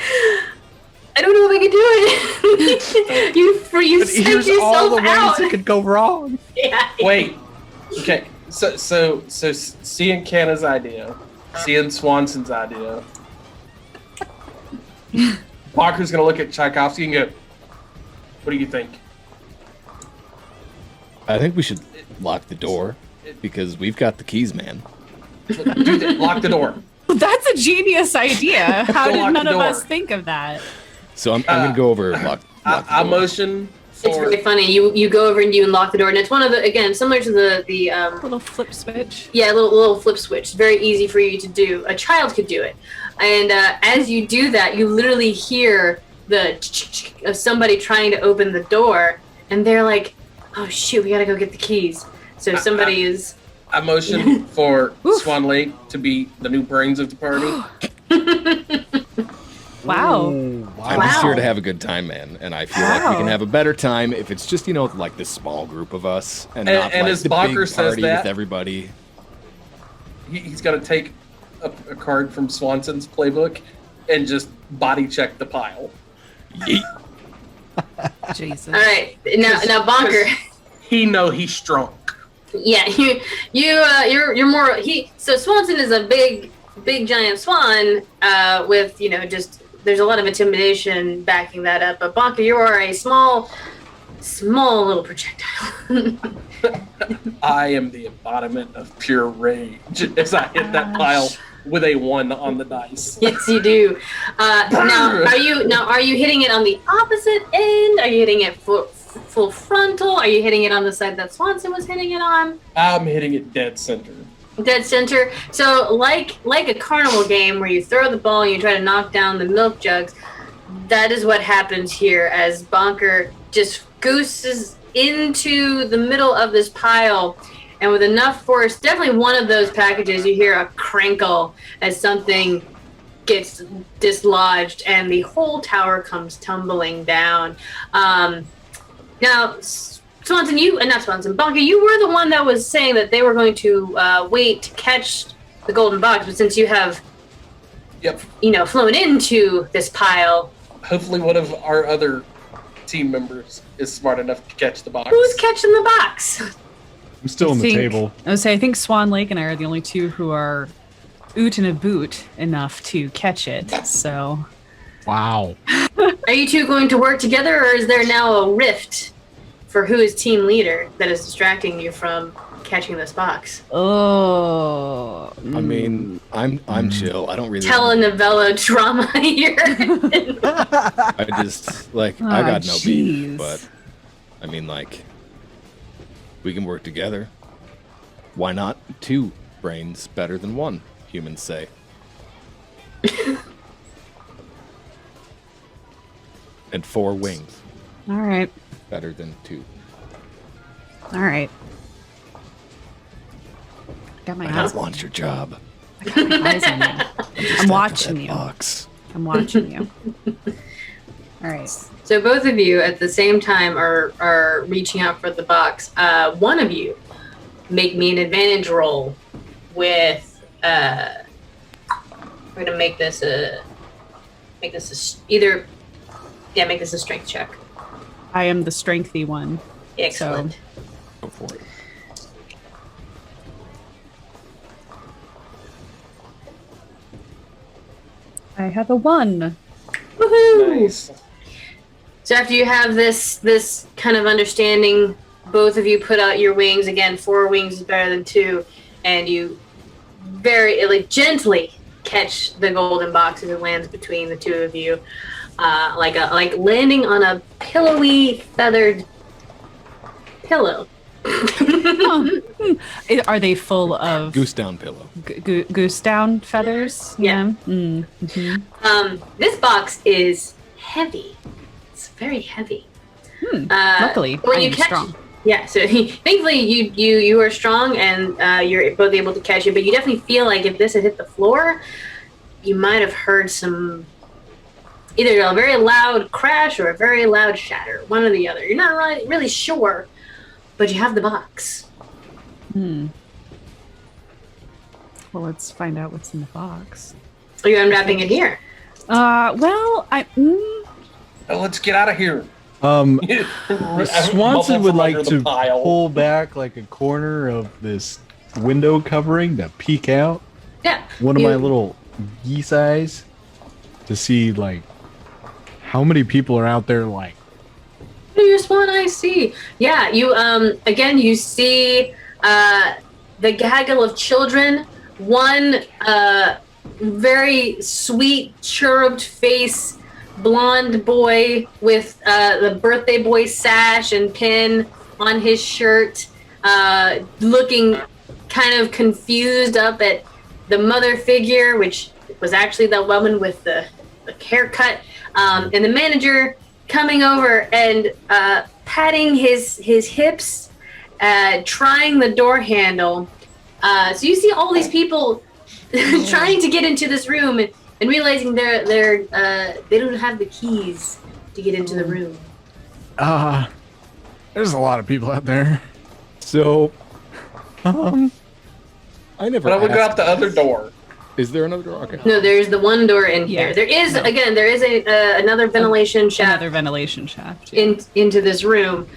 I don't know if I can do it. you But psych here's all the yourself ways out. it could go wrong. Yeah. Wait. Okay. So seeing Kanna's idea, seeing Swanson's idea, Bonker's gonna look at Tchaikovsky and go, "What do you think?" I think we should lock the door because we've got the keys, man. Do that. Lock the door. that's a genius idea. How Go did lock none the of door. us think of that? So I'm gonna go over and lock the I door. motion It's for. really funny. You go over and you unlock the door, and it's one of the, again, similar to the Little flip switch. yeah, little flip switch. It's very easy for you to do. A child could do it. And as you do that, you literally hear the of somebody trying to open the door, and they're like, "Oh shoot, we gotta go get the keys." So somebody is. I motion for Oof. Swan Lake to be the new brains of the party. Wow. I'm just here Wow. to have a good time, man, and I feel like we Wow. can have a better time if it's just like this small group of us and not And like as the Bonker big says party that- with everybody. He's got to take a card from Swanson's playbook and just body check the pile. Yeet. Jesus. All right, now Bonker. He know he's strong. Yeah, you're more he. So Swanson is a big giant swan with just there's a lot of intimidation backing that up. But Bonker, you are a small little projectile. I am the embodiment of pure rage as I hit that pile with a 1 on the dice. Yes, you do. Now are you hitting it on the opposite end? Are you hitting it full frontal? Are you hitting it on the side that Swanson was hitting it on? I'm hitting it dead center. Dead center. So like a carnival game where you throw the ball and you try to knock down the milk jugs, that is what happens here as Bonker just gooses into the middle of this pile, and with enough force, definitely one of those packages, you hear a crinkle as something gets dislodged and the whole tower comes tumbling down. Now, Swanson, Bonker, you were the one that was saying that they were going to wait to catch the golden box, but since you have, Yep. flown into this pile, Hopefully one of our other team members is smart enough to catch the box. who's catching the box? I'm still on the table. I would say I think Swan Lake and I are the only two who are oot and a boot enough to catch it. So, Wow. Are you two going to work together, or is there now a rift for who is team leader that is distracting you from catching this box? oh, I mean, I'm chill. I don't really Telenovela drama here. I just like I got no beef, jeez. but I mean like we can work together. Why not? 2 brains better than 1, humans say. And 4 wings all right, better than 2. all right. Got my I eyes. don't want your job. I got my eyes on you. I'm watching you. Box. I'm watching you. All right. So both of you at the same time are reaching out for the box. One of you make me an advantage roll with we're gonna make this a strength check. I am the strengthy one. Excellent. Go for it. I have a 1. Woohoo! Nice. So after you have this kind of understanding, both of you put out your wings. Again, 4 wings is better than 2, and you very gently catch the golden box as it lands between the 2 of you, like landing on a pillowy feathered pillow. Are they full of Goose down pillow. goose down feathers? Yeah. Mm-hmm. This box is heavy. It's very heavy. Luckily, when you I'm catch, strong. Yeah, so thankfully you are strong and you're both able to catch it, but you definitely feel like if this had hit the floor, you might have heard either a very loud crash or a very loud shatter, one or the other. You're not really sure, but you have the box. Well, let's find out what's in the box. Are you unwrapping it here? Well, Oh, let's get out of here. Swanson would like to pile. pull back like a corner of this window covering to peek out. Yeah. One of my little geese eyes to see like how many people are out there. Like, Your swan I see. Yeah, you again you see the gaggle of children. One very sweet, cherubed face, blonde boy with the birthday boy sash and pin on his shirt, looking kind of confused up at the mother figure, which was actually the woman with the haircut, and the manager coming over and patting his hips, trying the door handle. So you see all these people trying to get into this room and realizing they don't have the keys to get into the room. there's a lot of people out there. So, I never. But I would go asked- out the other door. Is there another door? Okay. No, there's the one door in here. Yeah. There is another ventilation shaft another ventilation shaft. into this room.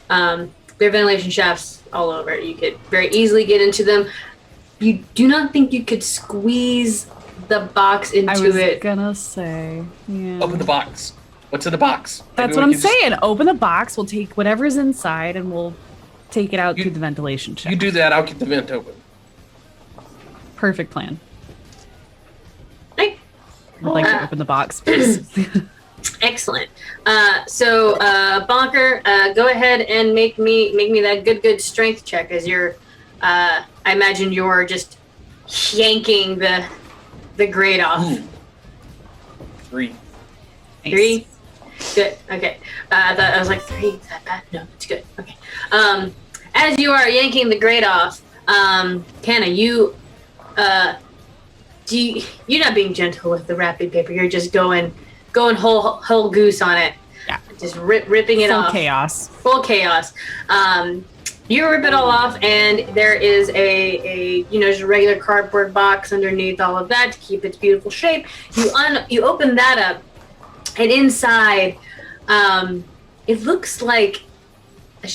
There are ventilation shafts all over. You could very easily get into them. You do not think you could squeeze the box into I was it. gonna say, yeah. Open the box. What's in the box? That's Maybe what we I'm could just- saying. Open the box. We'll take whatever's inside and we'll take it out You- through the ventilation shaft. You do that, I'll get the vent open. Perfect plan. Right? I'd like to open the box, please. Excellent. So Bonker, go ahead and make me that good strength check as you're. I imagine you're just yanking the grate off. Ooh. 3. Nice. 3. Good. Okay. I was like 3. Is that bad? No, it's good. Okay. As you are yanking the grate off, Canna, you're not being gentle with the wrapping paper. You're just going whole goose on it. Yeah. Just ripping it Full off. chaos. Full chaos. You rip it all off, and there is a just a regular cardboard box underneath all of that to keep its beautiful shape. You open that up, and inside, it looks like not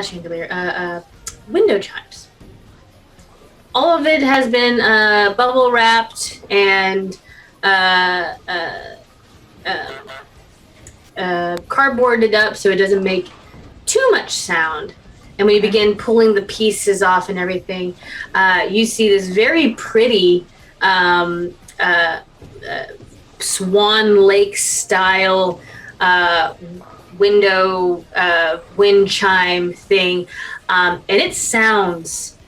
chandelier, window chimes. All of it has been bubble wrapped and cardboarded up so it doesn't make too much sound. And when you begin pulling the pieces off and everything, you see this very pretty Swan Lake style window wind chime thing, and it sounds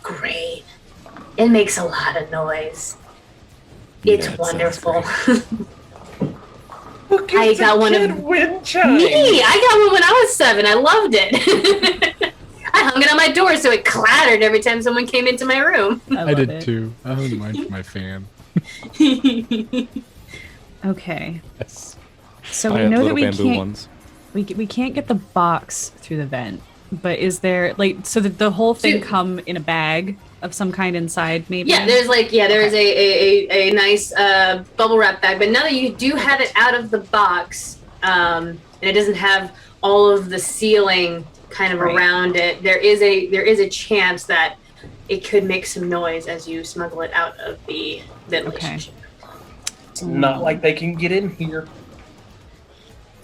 great. It makes a lot of noise. It's wonderful. I got one of wind chime. me. I got one when I was 7. I loved it. I hung it on my door so it clattered every time someone came into my room. I did too. I hung mine for my fan. Okay. Yes. So I we have know that little we bamboo can't ones. we can't get the box through the vent. But is there so that the whole thing Dude. come in a bag of some kind inside? Maybe. Yeah, there's a nice bubble wrap bag. But now that you do have it out of the box, and it doesn't have all of the sealing kind of around it, there is a chance that it could make some noise as you smuggle it out of the ventilation. Okay. chamber. It's not like they can get in here.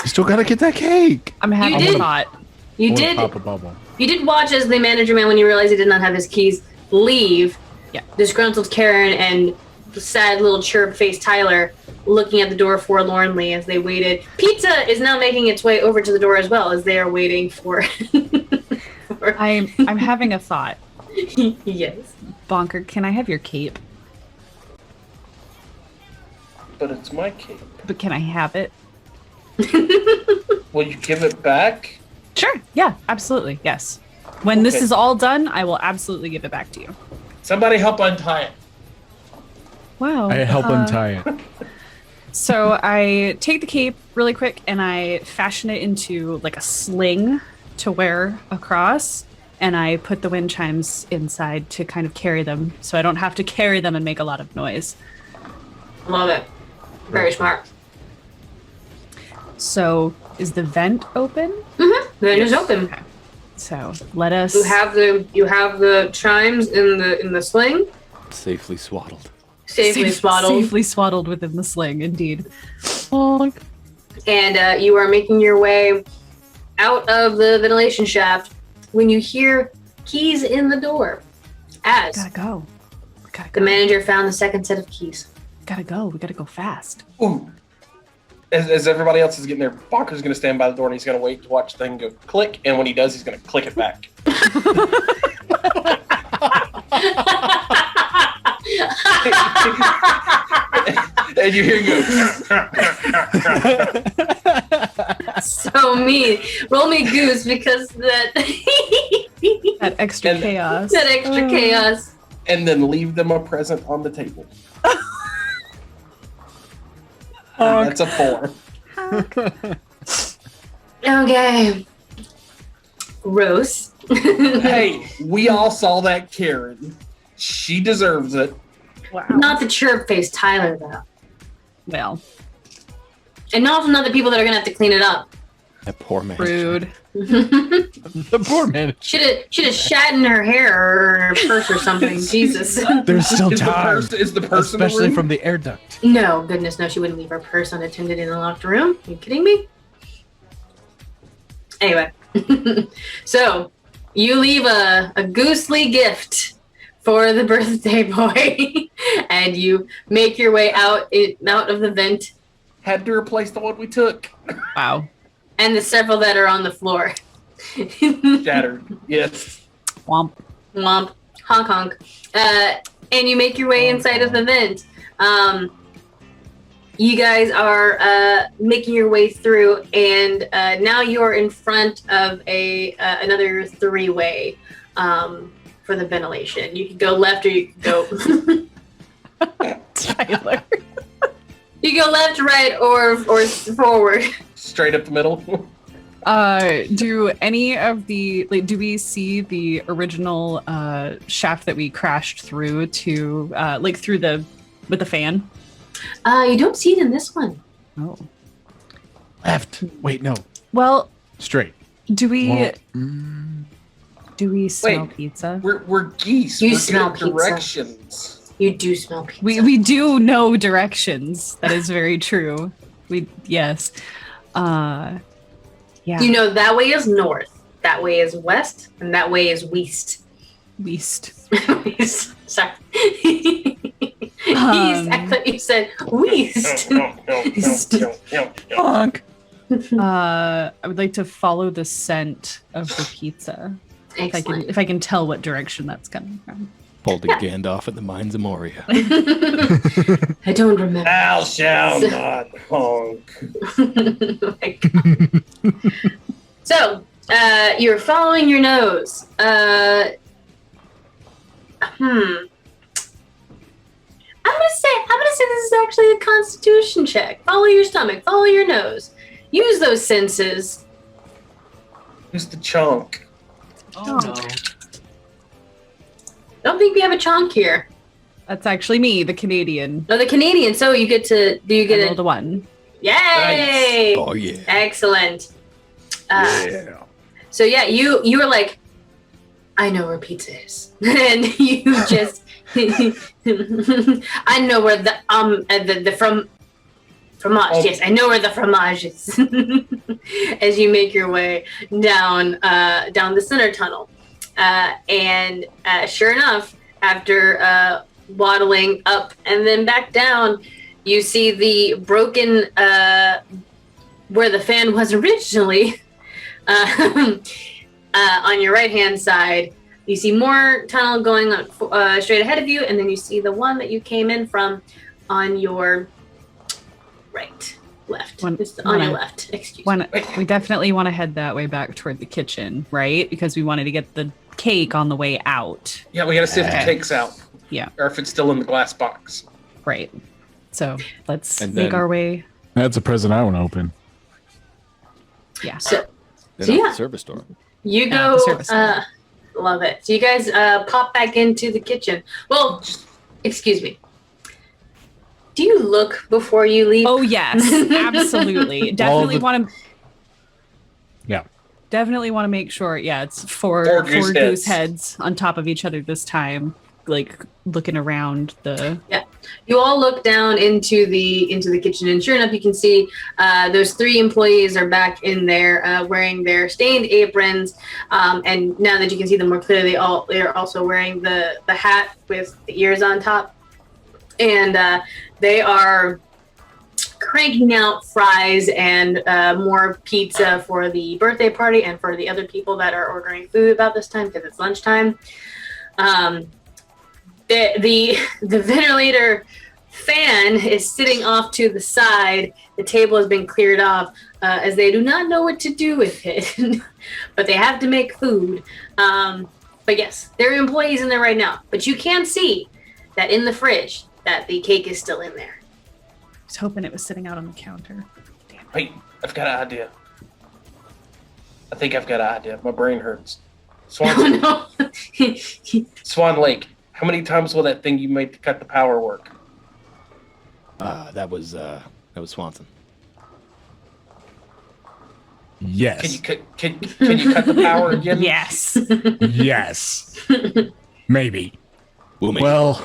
You still gotta get that cake. I'm having did. a thought. You I wanna did. pop a bubble. You did watch as the manager man, when you realized he did not have his keys, leave. Yeah. Disgruntled Karen and sad little chirp-faced Tyler looking at the door forlornly as they waited. Pizza is now making its way over to the door as well as they are waiting for. I'm having a thought. Yes. Bonker, can I have your cape? But it's my cape. But can I have it? Will you give it back? Sure. Yeah, absolutely. Yes. When this Okay. is all done, I will absolutely give it back to you. Somebody help untie it. Wow. I help untie it. So I take the cape really quick and I fashion it into like a sling to wear across, and I put the wind chimes inside to kind of carry them so I don't have to carry them and make a lot of noise. Love it. Very smart. So is the vent open? Then it's open. Okay. So let us You have the chimes in the sling, Safely swaddled. safely swaddled, safely swaddled within the sling, indeed. Bonk. and you are making your way out of the ventilation shaft when you hear keys in the door. As Gotta go. We gotta the go. manager found the second set of keys. Gotta go. We gotta go fast. Ooh. As everybody else is getting there, Bonker's going to stand by the door and he's going to wait to watch the thing go click. And when he does, he's going to click it back. And you hear him go. So mean. Roll me goose because that That extra And- chaos. that extra chaos. And then leave them a present on the table. That's a 4. Okay. Gross. Hey, we all saw that Karen. She deserves it. Wow. Not the chirp faced Tyler though. Well, And also not the people that are gonna have to clean it up. That poor man. rude. The poor man. Should have shat in her hair or in her purse or something. Jesus. There's still Is the time. is the person in the Especially room? from the air duct. No, goodness no, she wouldn't leave her purse unattended in a locked room. Are you kidding me? Anyway. So you leave a goosely gift for the birthday boy and you make your way out of the vent Had to replace the one we took. Wow. and the several that are on the floor. Shattered. Yes. Womp. Womp, honk honk. And you make your way inside of the vent. You guys are making your way through, and now you're in front of another three-way for the ventilation. You can go left or you can go. Tyler. You go left, right, or forward. Straight up the middle. Do any of the do we see the original shaft that we crashed through to through with the fan? You don't see it in this one. Oh. Left. Wait, no. Well, Straight. do we Well, Do we smell Wait, pizza? We're geese. You We're smell good pizza. directions. You do smell pizza. We do know directions. That is very true. Yes. Yeah. You know that way is north, that way is west, and that way is west. Beast. Sorry. East. I thought you said west. Honk. I would like to follow the scent of the pizza. Excellent. If I can tell what direction that's coming from. Pulled a Gandalf at the Mines of Moria. I don't remember. Thou shalt not honk. Oh my God. So, you're following your nose. I'm gonna say this is actually a constitution check. Follow your stomach, follow your nose. Use those senses. Who's the chunk? Oh no. Don't think we have a chonk here. That's actually me, the Canadian. No, the Canadian. So you get to. Do you I get rolled a 1. Yay! Oh, yeah. Excellent. Yeah. So yeah, you were like, I know where pizza is, and you just, I know where the fromage. Oh. Yes, I know where the fromage is. As you make your way down the center tunnel, and sure enough, after waddling up and then back down, you see the broken where the fan was originally. On your right-hand side, you see more tunnel going on straight ahead of you, and then you see the one that you came in from on your left. It's on your left. Excuse me. We definitely want to head that way back toward the kitchen, right? Because we wanted to get the cake on the way out. Yeah, we gotta see if the cake's out. Yeah. Or if it's still in the glass box. Right. So let's And make then- our way. That's a present I want to open. Yeah. So Then So, at yeah. the service door. you Yeah, go. the service door. Love it. So you guys pop back into the kitchen. Well, excuse me. Do you look before you leave? Oh yes, absolutely. Definitely the- want to. Yeah. Definitely want to make sure. Yeah, it's four Four goose goose heads. heads on top of each other this time. Like looking around the. You all look down into the kitchen, and sure enough, you can see those 3 employees are back in there wearing their stained aprons. And now that you can see them more clearly, they're also wearing the hat with the ears on top, and they are cranking out fries and more pizza for the birthday party and for the other people that are ordering food about this time because it's lunchtime. The ventilator fan is sitting off to the side. The table has been cleared off as they do not know what to do with it, but they have to make food. But yes, there are employees in there right now. But you can see that in the fridge that the cake is still in there. I was hoping it was sitting out on the counter. Wait, I've got an idea. I think I've got an idea. My brain hurts. Swan, Oh no! Swan Lake. How many times will that thing you made to cut the power work? That was Swanson. Yes. Can you cut the power again? Yes. Yes. Maybe. We'll make Well,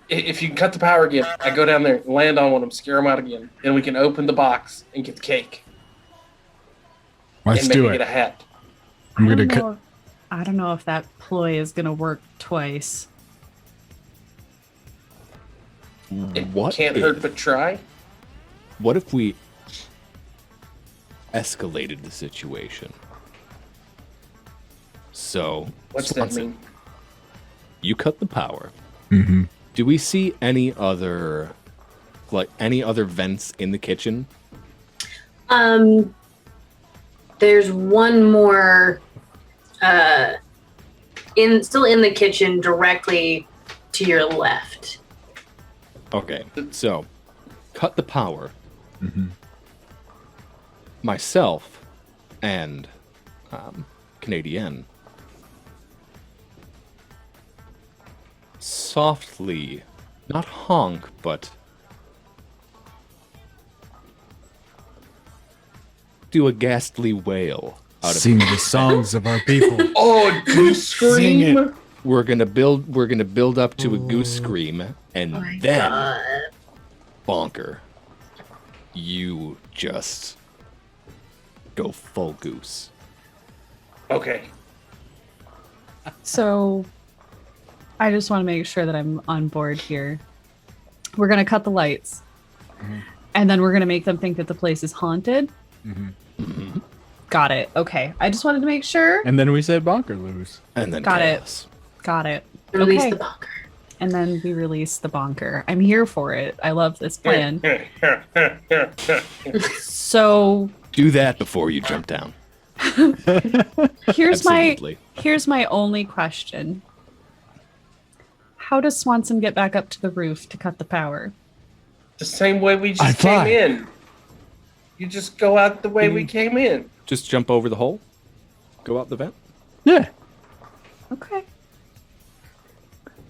If you can cut the power again, I go down there, land on one of them, scare them out again, then we can open the box and get the cake let's and do maybe it. get a hat. I'm going to cut. I don't know if that ploy is gonna work twice. It What can't if- hurt but try. What if we escalated the situation? So, What's that Swanson, mean? you cut the power. Mm-hmm. Do we see any other vents in the kitchen? There's one more still in the kitchen directly to your left. Okay, so cut the power. Mm-hmm. Myself and Canadian softly, not honk, but do a ghastly wail Sing the songs of our people. Oh, goose Sing it. scream! We're gonna build up to a goose scream, and then Bonker, you just go full goose. Okay. So I just want to make sure that I'm on board here. We're going to cut the lights. And then we're going to make them think that the place is haunted. Got it. Okay. I just wanted to make sure. And then we said bonker loose. And then Got chaos. Got it. Release Okay. the bonker. And then we release the bonker. I'm here for it. I love this plan. So Do that before you jump down. here's Absolutely. my only question. How does Swanson get back up to the roof to cut the power? The same way we I just fly. came in. You just go out the way we came in. Just jump over the hole. Go out the vent. Yeah. Okay.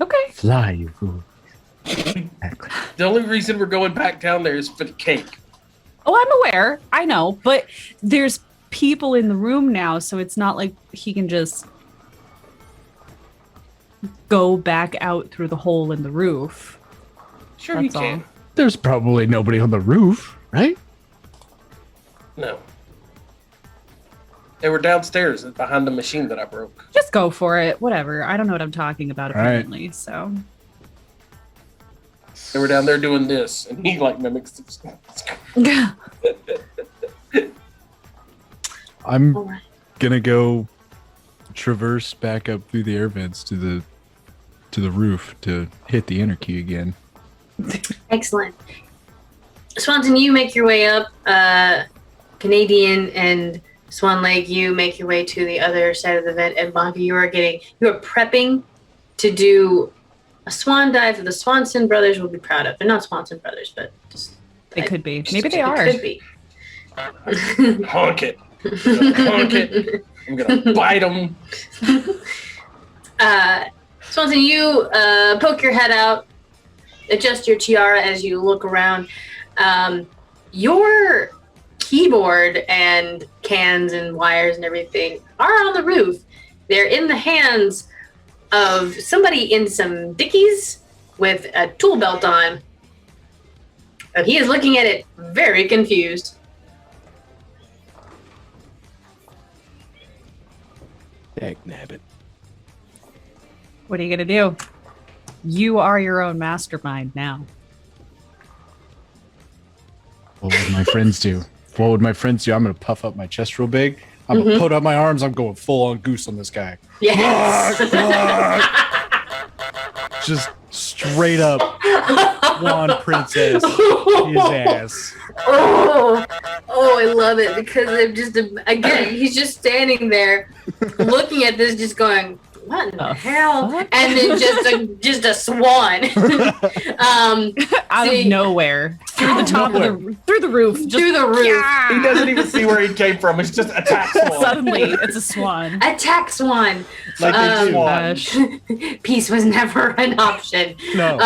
Okay. Fly, you fool. The only reason we're going back down there is for the cake. Oh, I'm aware. I know, but there's people in the room now, so it's not like he can just go back out through the hole in the roof. Sure That's you can. all. There's probably nobody on the roof, right? No. They were downstairs behind the machine that I broke. Just go for it. Whatever. I don't know what I'm talking about All right. apparently, so. They were down there doing this, and he like mimics the I'm Alright. gonna go traverse back up through the air vents to the roof to hit the inner key again. Excellent. Swanson, you make your way up. Canadian and Swan Lake, you make your way to the other side of the vent. And Bonka, you are prepping to do a swan dive that the Swanson brothers will be proud of. They're not Swanson brothers, but just They could be. just- Maybe they it are. Could be. honk it. I'm gonna honk it. I'm gonna bite him. Swanson, you poke your head out, adjust your tiara as you look around. Your keyboard and cans and wires and everything are on the roof. They're in the hands of somebody in some dickies with a tool belt on. And he is looking at it very confused. Dag nabbit. What are you gonna do? You are your own mastermind now. What would my friends do? What would my friends do? I'm gonna puff up my chest real big. I'm gonna put up my arms. I'm going full on goose on this guy. Yes. Just straight up Swan Princess his ass. Oh, I love it because I'm just again. He's just standing there, looking at this, just going, "What in the hell?" fuck? And then just a swan, Out See- of nowhere. Through the top of the through the roof. Just through the roof. He doesn't even see where he came from. It's just attack swan. suddenly it's a swan. Attack swan. Like a swan. Gosh. Peace was never an option. No.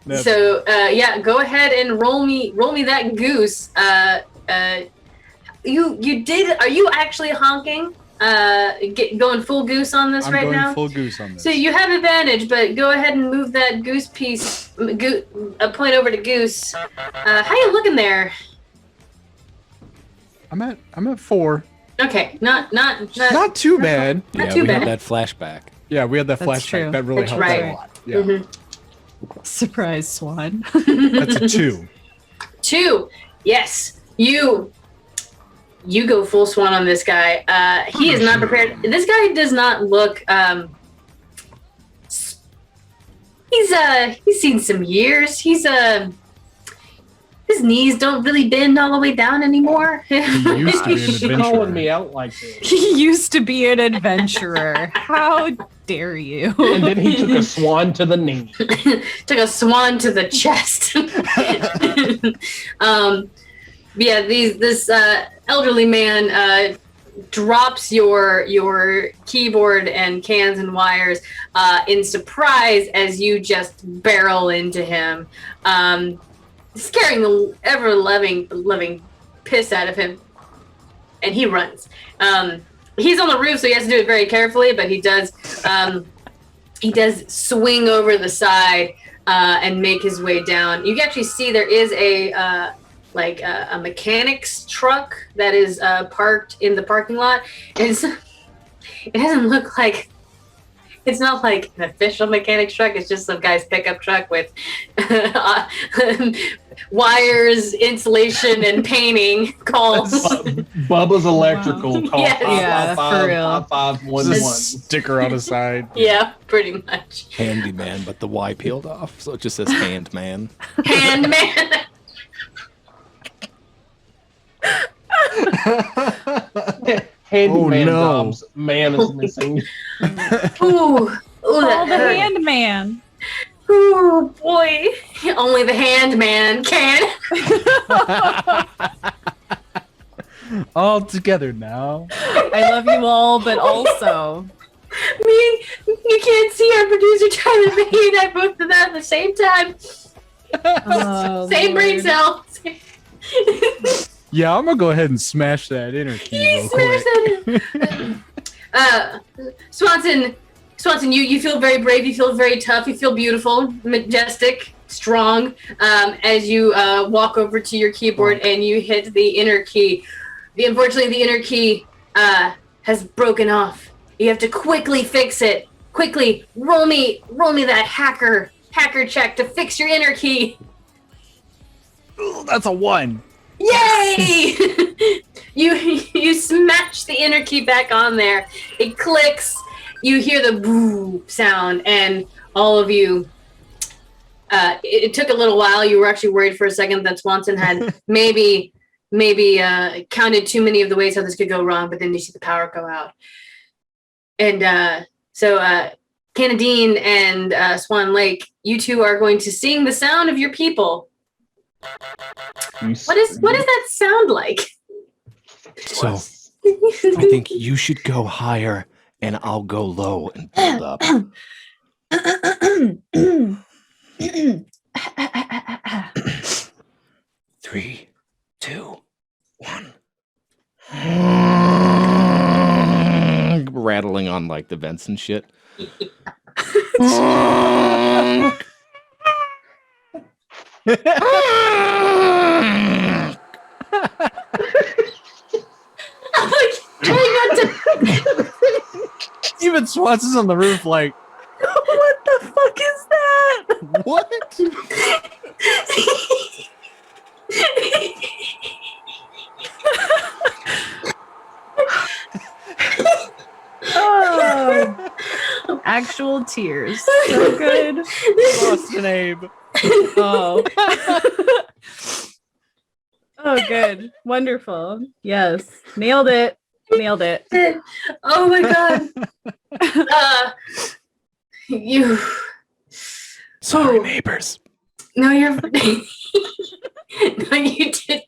Never. So yeah, go ahead and roll me that goose. You did. Are you actually honking? Going full goose on this I'm right going now. full goose on this. So you have advantage, but go ahead and move that goose piece, a point over to goose. How you looking there? I'm at 4. Okay, not Not too bad. Not Yeah, too we bad. had that flashback. Yeah, we had that That's flashback. true. That really That's helped right. out a lot. Yeah. Mhm. Surprise swan. That's a 2. 2. Yes, you go full swan on this guy. He is not prepared. This guy does not look. He's seen some years. His knees don't really bend all the way down anymore. He used to be an She's calling adventurer. me out like this. He used to be an adventurer. How dare you? And then he took a swan to the knee. Took a swan to the chest. Yeah, this elderly man drops your keyboard and cans and wires in surprise as you just barrel into him, scaring the ever loving piss out of him, and he runs. he's on the roof, so he has to do it very carefully. But he does swing over the side and make his way down. You can actually see there is a mechanic's truck that is parked in the parking lot. And it doesn't look like. It's not like an official mechanic's truck. It's just some guy's pickup truck with wires, insulation, and painting calls. Bubba's Electrical. Call Yes. Yeah, for real. 5511. There's a sticker on the side. Yeah, pretty much. Handyman, but the Y peeled off, so it just says Handman. Handman. Handyman no. jobs. Man is missing. Ooh, Oh, that the hurt. handman. Ooh, boy. Only the handman can. All together now. I love you all, but also. You can't see our producer trying to make that both of that at the same time. Oh, Same brain Lord. cell. Yeah, I'm gonna go ahead and smash that inner key He real smashed quick. that in. Swanson, you feel very brave. You feel very tough. You feel beautiful, majestic, strong. As you walk over to your keyboard and you hit the inner key. Unfortunately, the inner key has broken off. You have to quickly fix it. Quickly, roll me that hacker check to fix your inner key. Ooh, that's a 1. Yay! you smash the inner key back on there. It clicks. You hear the boo sound, and all of you. It took a little while. You were actually worried for a second that Swanson had maybe counted too many of the ways how this could go wrong, but then you see the power go out. And so Canadine and Swan Lake, you two are going to sing the sound of your people. What does that sound like? So I think you should go higher and I'll go low and build up. 3, 2, 1. Rattling on like the vents and shit. Even Swanson's on the roof like, What the fuck is that? what? Oh, actual tears. So good. Lost an Abe. Oh. Oh, good. Wonderful. Yes. Nailed it. Nailed it. Oh my god. You. Sorry, neighbors. No, you're. No, you did.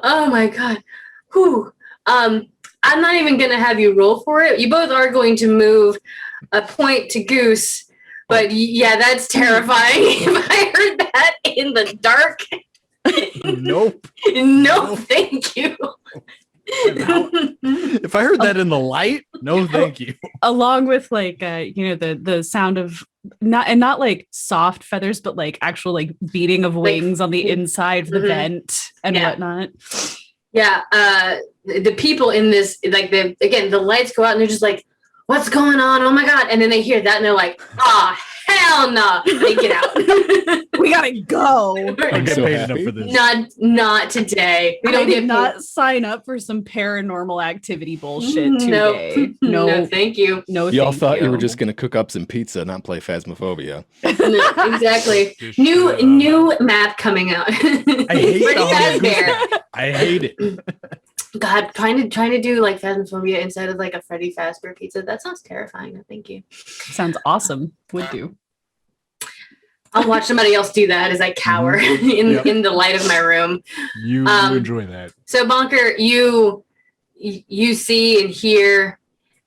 Oh my god. Whew. I'm not even gonna have you roll for it. You both are going to move a point to Goose, but yeah, that's terrifying. If I heard that in the dark, Nope. no, thank you. If I heard that in the light, no thank you. Along with like the sound of not like soft feathers, but like actual like beating of wings on the inside of the vent and whatnot. Yeah, the people in this, like, the lights go out and they're just like, what's going on? Oh my god. And then they hear that and they're like, ah, hell no. They get out. We gotta go. I I'm get so paid happy. enough for this. Not today. We I don't did get not sign up for some paranormal activity bullshit Nope. today. No, No, thank you. no. Y'all thank thought you were just gonna cook up some pizza, not play Phasmophobia. No, exactly. Just New map coming out. I hate Freddy the Honey Goose Fazbear. map. I hate it. God, trying to do like Phasmophobia inside of like a Freddy Fazbear pizza. That sounds terrifying. No, thank you. Sounds awesome. Would do. I'll watch somebody else do that as I cower in the light of my room. You enjoy that. So Bonker, you see and hear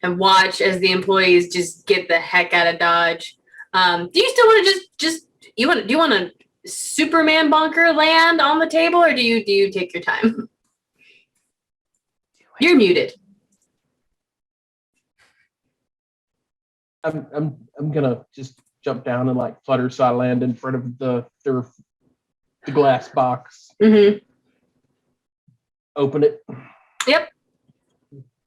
and watch as the employees just get the heck out of Dodge. Do you still want to do you want to Superman Bonker land on the table, or do you take your time? You're muted. I'm gonna just jump down and like flutter so I land in front of the glass box. Mm-hmm. Open it. Yep.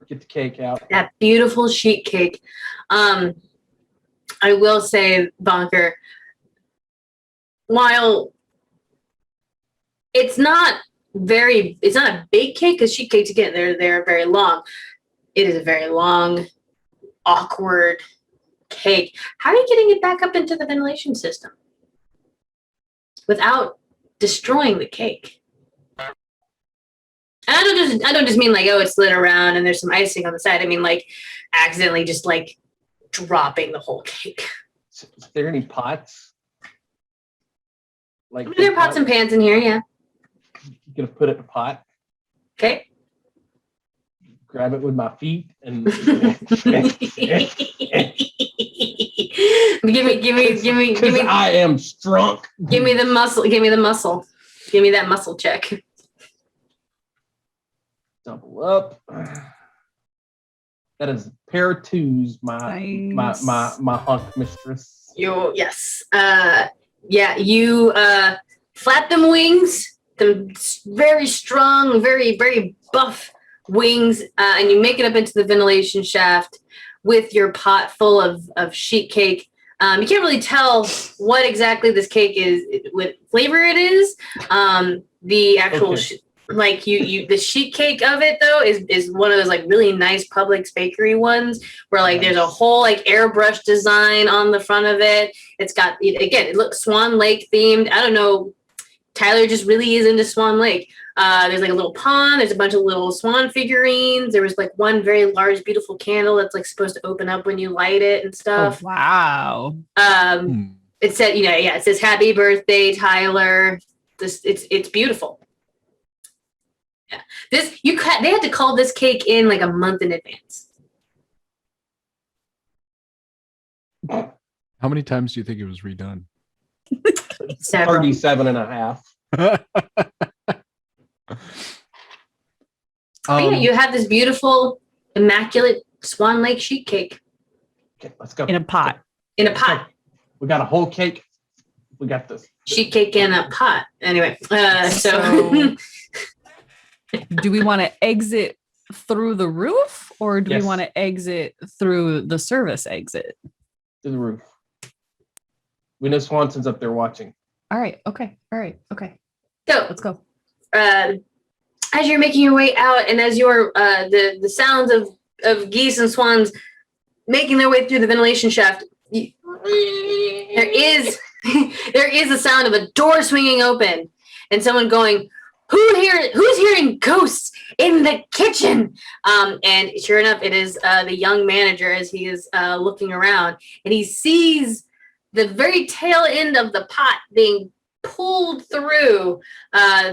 Get the cake out. That beautiful sheet cake. I will say, Bonker, while it's not a big cake because sheet cakes again they're very long. It is a very long, awkward cake. How are you getting it back up into the ventilation system without destroying the cake? And I don't just mean like, oh, it's slid around and there's some icing on the side. I mean like accidentally just like dropping the whole cake. Is there any pots? Like There are pots and pans in here, yeah. You gonna put it in a pot, Okay. grab it with my feet, and give me I am strong. give me the muscle. Give me that muscle check. Double up. That is a pair of twos, my hunk mistress. Yes. Yeah, you flap them wings, the very strong, very, very buff wings, and you make it up into the ventilation shaft with your pot full of sheet cake. You can't really tell what exactly this cake is, what flavor it is. The actual the sheet cake of it though is one of those like really nice Publix bakery ones where like there's a whole like airbrush design on the front of it. It's got it looks Swan Lake themed. I don't know. Tyler just really is into Swan Lake. There's like a little pond. There's a bunch of little swan figurines. There was like one very large, beautiful candle that's like supposed to open up when you light it and stuff. Oh, wow. It said, it says happy birthday, Tyler. It's beautiful. Yeah. They had to call this cake in like a month in advance. How many times do you think it was redone? 37 and a half. You have this beautiful, immaculate Swan Lake sheet cake. Okay, let's go. In a pot. In a pot. We got a whole cake. We got this. Sheet cake in a pot. Anyway, So do we want to exit through the roof or do we want to exit through the service exit? To the roof. We know Swanson's up there watching. All right. Okay. So Let's go. As you're making your way out and as you're the sounds of geese and swans making their way through the ventilation shaft, there is the sound of a door swinging open and someone going, who's hearing ghosts in the kitchen? And sure enough, it is the young manager as he is looking around and he sees the very tail end of the pot being pulled through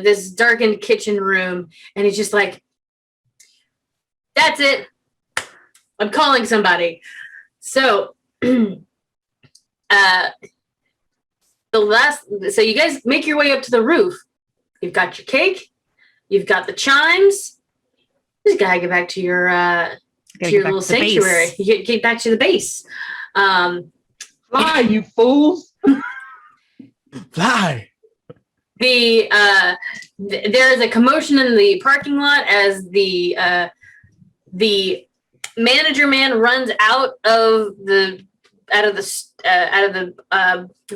this darkened kitchen room. And he's just like, that's it. I'm calling somebody. So so you guys make your way up to the roof. You've got your cake. You've got the chimes. You just gotta get back to your little sanctuary. You get back to the base. Fly, you fools! Fly. There is a commotion in the parking lot as the manager man runs out of the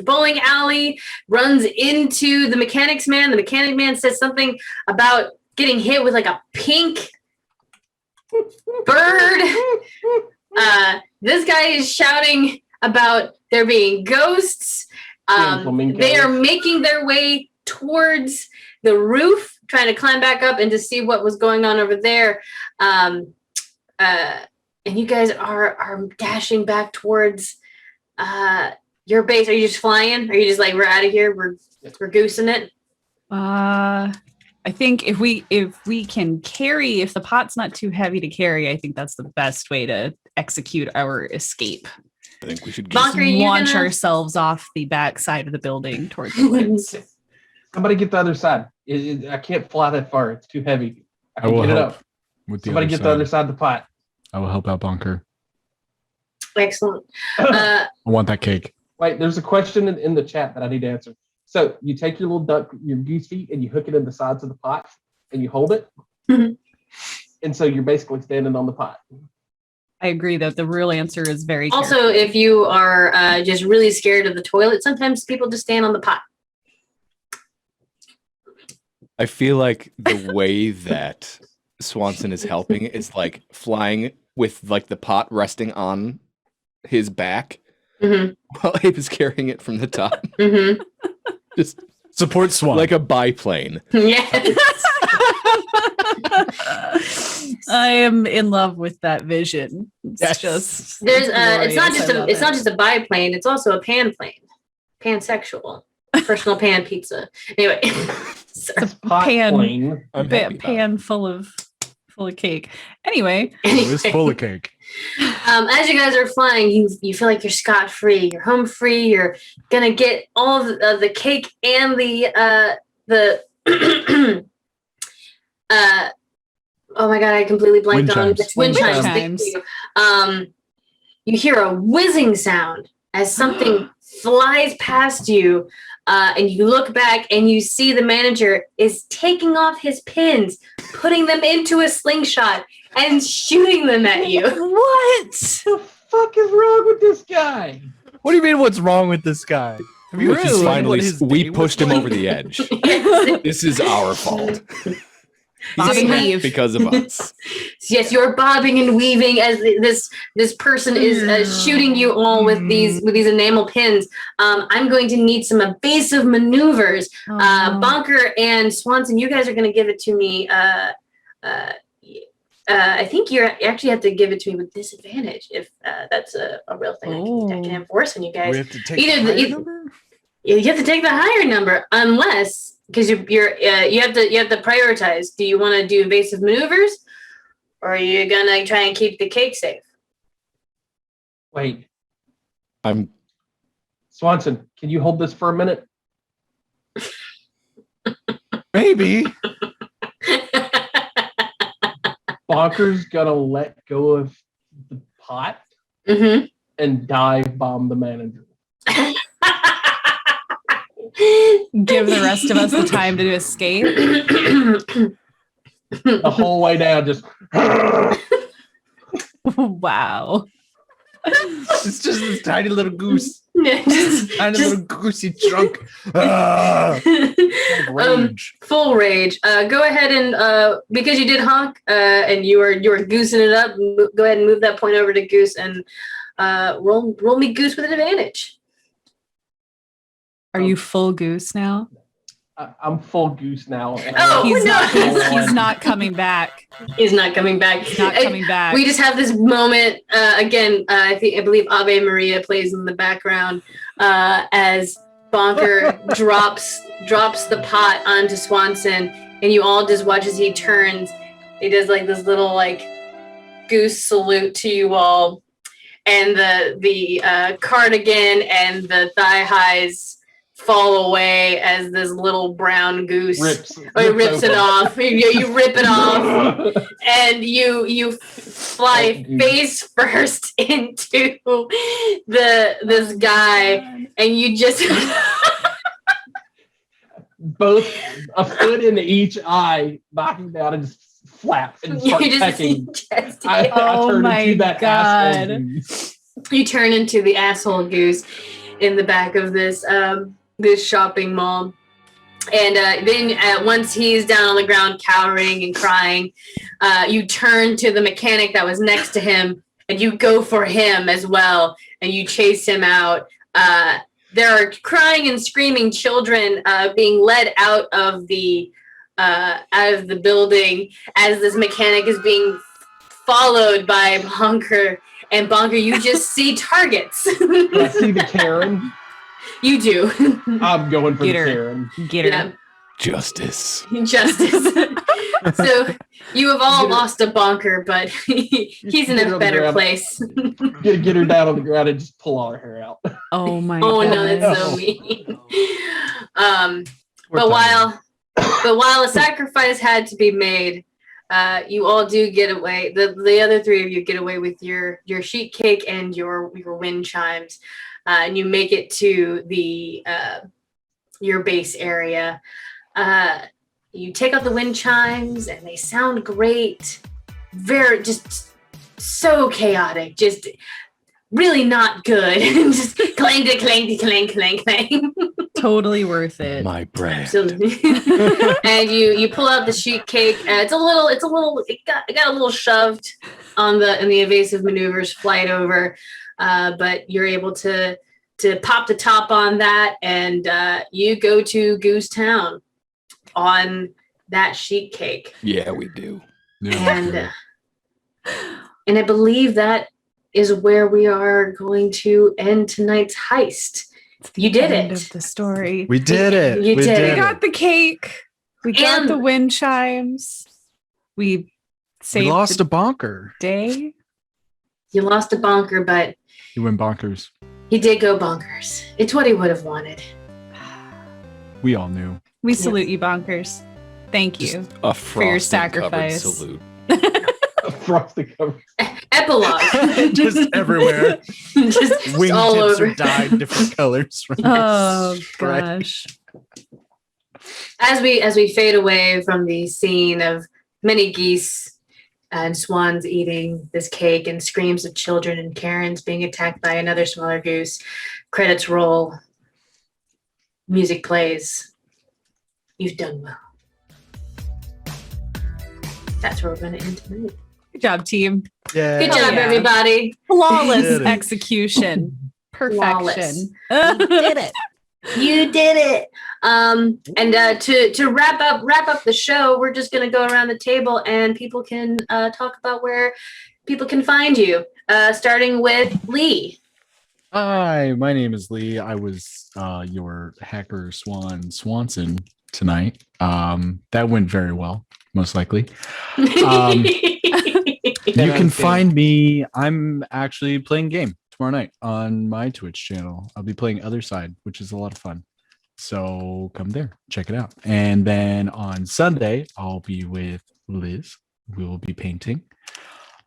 bowling alley, runs into the mechanics man. The mechanic man says something about getting hit with like a pink bird. This guy is shouting about there being ghosts. They are making their way towards the roof, trying to climb back up and to see what was going on over there. And you guys are dashing back towards your base. Are you just flying? Are you just like, we're out of here? We're goosing it? I think if we can carry, if the pot's not too heavy to carry, I think that's the best way to execute our escape. I think we should Bonker, launch ourselves off the back side of the building towards the woods. Somebody get the other side. I can't fly that far. It's too heavy. I will can get it help up. with the Somebody other get side. the other side of the pot. I will help out Bonker. Excellent. I want that cake. Wait, there's a question in the chat that I need to answer. So you take your little duck, your goose feet, and you hook it in the sides of the pot, and you hold it, Mhm. and so you're basically standing on the pot. I agree that the real answer is very Also, careful. if you are just really scared of the toilet, sometimes people just stand on the pot. I feel like the way that Swanson is helping is like flying with like the pot resting on his back Mm-hmm. while Abe is carrying it from the top. Mm-hmm. Just Support Swan. like a biplane. Yes. I am in love with that vision. It's Yes. just There's it's not glorious. just I love it's not it. just a biplane, it's also a panplane. Pansexual. Personal pan pizza. Anyway. Sorry. It's pot Pan. plane. I'm happy about it. pan full of cake. Anyway, It was full of cake. As you guys are flying, you feel like you're scot-free. You're home free. You're gonna get all of the cake and the oh my god, I completely blanked Wind on chimes. wind Wind chimes. chimes. Thank you. You hear a whizzing sound as something flies past you, and you look back and you see the manager is taking off his pins, putting them into a slingshot, and shooting them at you. what? What the fuck is wrong with this guy? What do you mean? What's wrong with this guy? Have you Which is seen finally, what his we day was pushed him like? over the edge. Yes. This is our fault. Bob and He's- weave. Because of us. Yes, you're bobbing and weaving as this person is shooting you all with these enamel pins. I'm going to need some evasive maneuvers. Bonker and Swanson, you guys are going to give it to me. I think you actually have to give it to me with disadvantage if that's a real thing I can enforce on you guys. We have to take Either the the- higher either- number? You have to take the higher number, unless because you have to prioritize. Do you want to do evasive maneuvers, or are you gonna try and keep the cake safe? Wait, I'm Swanson, can you hold this for a minute? Maybe. Bonker's gonna let go of the pot Mm-hmm. and dive bomb the manager. Give the rest of us the time to escape. The whole way down, just Wow. It's just this tiny little goose. Just- Tiny just- little goosey trunk. Ah, rage. Full rage. Go ahead and because you did honk and you were goosing it up. Go ahead and move that point over to Goose and roll me Goose with an advantage. Are you full goose now? I'm full goose now. And Oh, He's no. not. He's not coming back. He's not coming back. He's not coming back. We just have this moment again. I believe Ave Maria plays in the background as Bonker drops the pot onto Swanson, and you all just watch as he turns. He does like this little like goose salute to you all, and the cardigan and the thigh highs fall away as this little brown goose rips rips it off. You rip it off. And you fly face first into this guy, and you just Both a foot in each eye, knocking down and just flap and start you pecking. just I Oh turned my into that God. asshole goose. you turn into the asshole goose in the back of this this shopping mall. And then once he's down on the ground cowering and crying, you turn to the mechanic that was next to him, and you go for him as well, and you chase him out. There are crying and screaming children being led out of the building as this mechanic is being followed by Bonker. And Bonker, you just see targets. Do I see the Karen? You do. I'm going for Get the her. Karen. Get her. Yeah. justice. Justice. So you have all lost a Bonker, but he's in Get her a on the better ground. place. Get her down on the ground and just pull all her hair out. Oh my Oh god. no, that's so mean. We're But done. while a sacrifice had to be made, you all do get away. The other three of you get away with your sheet cake and your wind chimes, and you make it to the your base area. You take out the wind chimes, and they sound great. Very just so chaotic. Just really not good. Just clang, clang, clang, clang, clang. Totally worth it. My brand. Absolutely. And you pull out the sheet cake. It got a little shoved in the evasive maneuvers flight over, but you're able to pop the top on that, and you go to Goose Town on that sheet cake. Yeah, we do. And I believe that is where we are going to end tonight's heist. You did End it. of the story. We did it. You did it. We got the cake. We got And- the wind chimes. We saved lost the a bonker. day. You lost a bonker, but You went bonkers. he did go bonkers. It's what he would have wanted. We all knew. We salute you, bonkers. Thank you. Just a for your frosting-covered sacrifice. salute. Frosted cover. Epilogue. Just everywhere. just Wingtips all over. are dyed different colors. Oh Right. gosh. As we fade away from the scene of many geese and swans eating this cake and screams of children and Karens being attacked by another smaller goose, credits roll, music plays. You've done well. That's where we're going to end tonight. Good job, team. Yeah. Good job, yeah. everybody. Flawless Did it. execution. Perfection. did it. You did it. And to wrap up the show, we're just going to go around the table and people can talk about where people can find you. Starting with Lee. Hi, my name is Lee. I was your hacker Swanson tonight. That went very well, most likely. You can find me. I'm actually playing game tomorrow night on my Twitch channel. I'll be playing Other Side, which is a lot of fun. So come there, check it out. And then on Sunday, I'll be with Liz. We will be painting.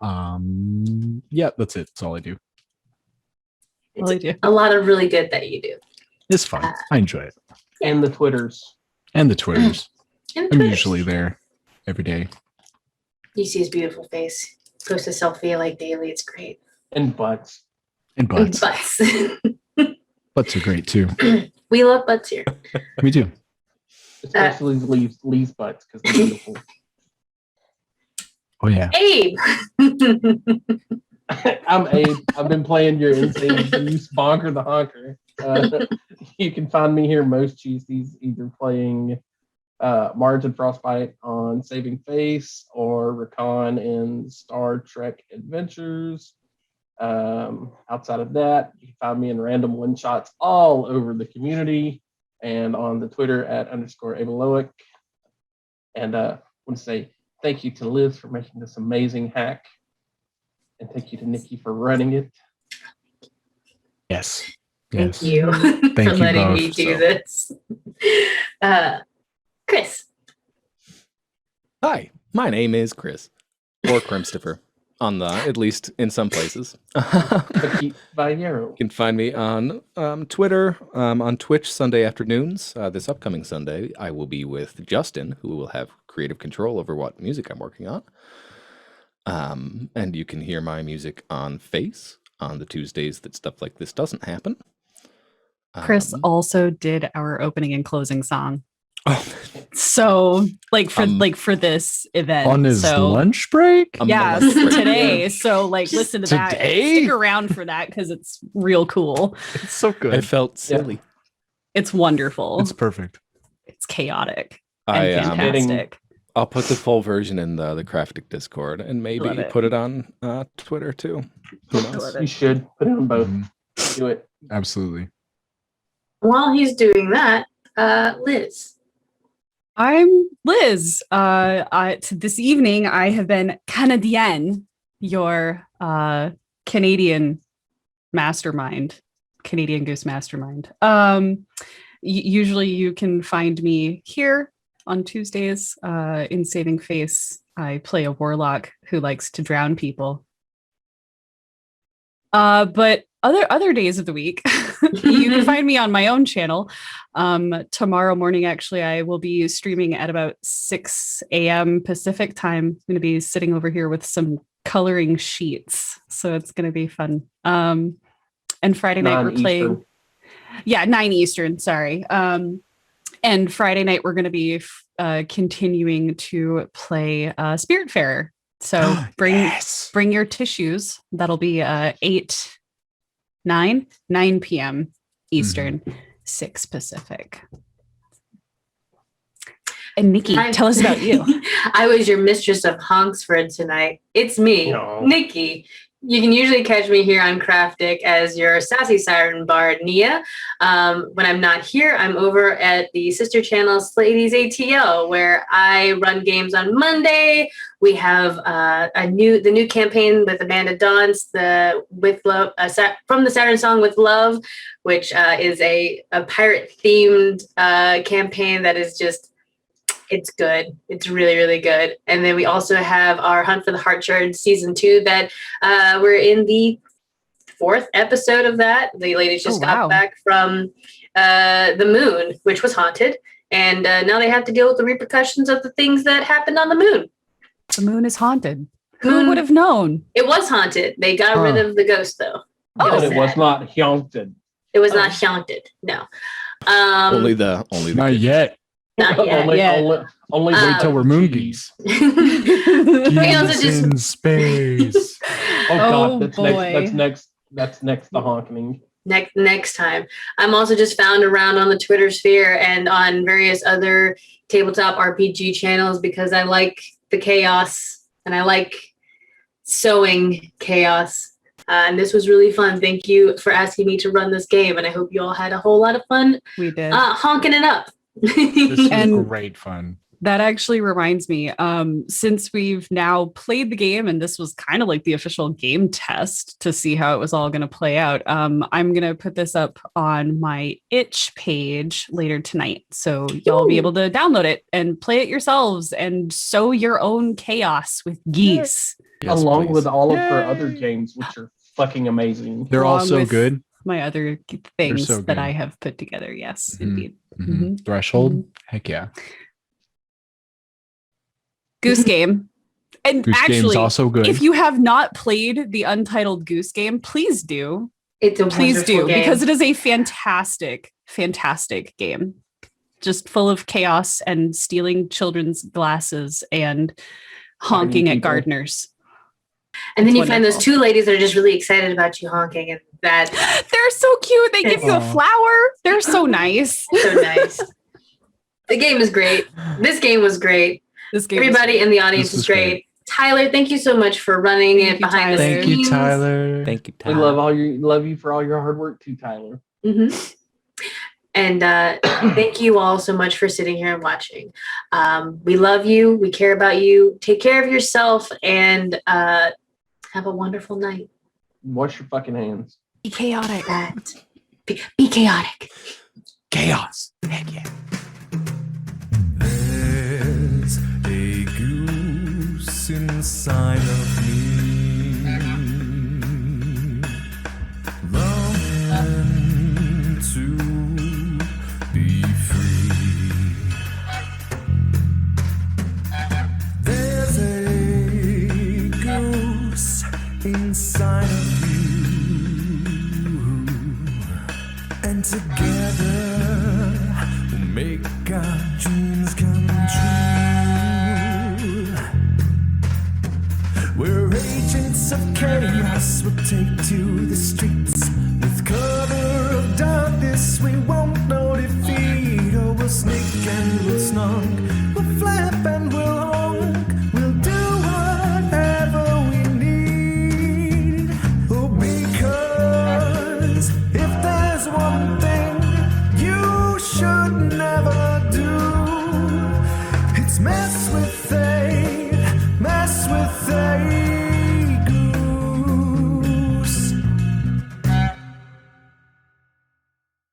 Yeah, that's it. That's all I do. Well, I do. A lot of really good that you do. It's fun. I enjoy it. And the Twitters. And the Twitters. And I'm Twitch. usually there every day. You see his beautiful face. Post a selfie like daily. It's great. And butts. And butts. Butts. Butts are great too. We love butts here. We do. Especially Lee's butts because they're beautiful. Oh yeah. Abe. I'm Abe. I've been playing your insane goose bonker the honker. You can find me here most Tuesdays either playing Marge and Frostbite on Saving Face or Recon in Star Trek Adventures. Outside of that, you can find me in random one-shots all over the community and on the Twitter at _Abeloic. And I want to say thank you to Liz for making this amazing hack. And thank you to Nikki for running it. Yes. Thank Yes. you Thank for you letting both, me do so. this. Chris. Hi, my name is Chris, or Crimstifer, at least in some places. Nikki Vallero. You can find me on Twitter, on Twitch Sunday afternoons. This upcoming Sunday, I will be with Justin, who will have creative control over what music I'm working on. And you can hear my music on Face on the Tuesdays that stuff like this doesn't happen. Chris also did our opening and closing song. Oh, So for this event. On his so lunch break? yeah, lunch break. today. So listen to that. Today? Stick around for that because it's real cool. It's so I good. felt silly. It's wonderful. It's perfect. It's chaotic I and fantastic. I'll put the full version in the Craftic Discord and maybe Love it. put it on Twitter too. Who knows? Love it. You should put it on both. Mhm. Do it. Absolutely. While he's doing that, Liz. I'm Liz. This evening I have been Canadienne, your Canadian mastermind, Canadian Goose mastermind. Usually you can find me here on Tuesdays in Saving Face I play a warlock who likes to drown people. But other days of the week, you can find me on my own channel. Tomorrow morning, actually, I will be streaming at about 6 a.m. Pacific time. I'm going to be sitting over here with some coloring sheets, so it's going to be fun. And Friday night we're playing. Yeah, 9 Eastern. Sorry. And Friday night we're going to be continuing to play Spiritfarer. So bring your tissues. That'll be 9 p.m. Eastern, 6 Pacific. And Nikki, tell us about you. I was your mistress of honks for tonight. It's me, Nikki. You can usually catch me here on Craftic as your sassy siren bard, Nia. When I'm not here, I'm over at the sister channel Ladies ATL, where I run games on Monday. We have the new campaign with Amanda Dawn's With Love from the Saturn Song with Love, which is a pirate themed campaign that is just. It's good. It's really, really good. And then we also have our Hunt for the Heart Shard season 2 that we're in the 4th episode of that. The ladies just got back from the moon, which was haunted. And now they have to deal with the repercussions of the things that happened on the moon. The moon is haunted. Who would have known? It was haunted. They got rid of the ghost, though. It was not haunted. It was not haunted. No. Only the Not yet. Not yet. Only wait till we're moon geese. Jesus in space. Oh God, that's next to Hjonkening. Next time. I'm also just found around on the Twitter sphere and on various other tabletop RPG channels because I like the chaos and I like sowing chaos. And this was really fun. Thank you for asking me to run this game, and I hope you all had a whole lot of fun. We did. Honking it up. This is great fun. That actually reminds me, since we've now played the game and this was kind of like the official game test to see how it was all going to play out, I'm going to put this up on my itch page later tonight. So y'all will be able to download it and play it yourselves and sow your own chaos with geese. Yes, along with all of her other games, which are fucking amazing. They're all so good. My other things that I have put together. Yes, indeed. Threshold. Heck yeah. Goose Game. And Goose actually, Game's also good. If you have not played the Untitled Goose Game, please do. Please do, because it is a fantastic, fantastic game. Just full of chaos and stealing children's glasses and honking at gardeners. And then you find those 2 ladies that are just really excited about you honking, and that they're so cute. They give you a flower. They're so nice. So nice. The game is great. This game was great. Everybody in the audience is great. Tyler, thank you so much for running it behind the scenes. Thank you, Tyler. Thank you, Tyler. We love you for all your hard work too, Tyler. Mm-hmm. And thank you all so much for sitting here and watching. We love you. We care about you. Take care of yourself and have a wonderful night. Wash your fucking hands. Be chaotic. Be chaotic. Chaos. Heck yeah. There's a goose inside of me, longing to be free. There's a goose inside of you, and together we'll make our dreams come true. We're agents of chaos, we'll take to the streets. With cover of darkness, we won't know defeat. Oh, we'll sneak and we'll snark, we'll flap and we'll honk. We'll do whatever we need. Oh, because if there's one thing you should never do, it's mess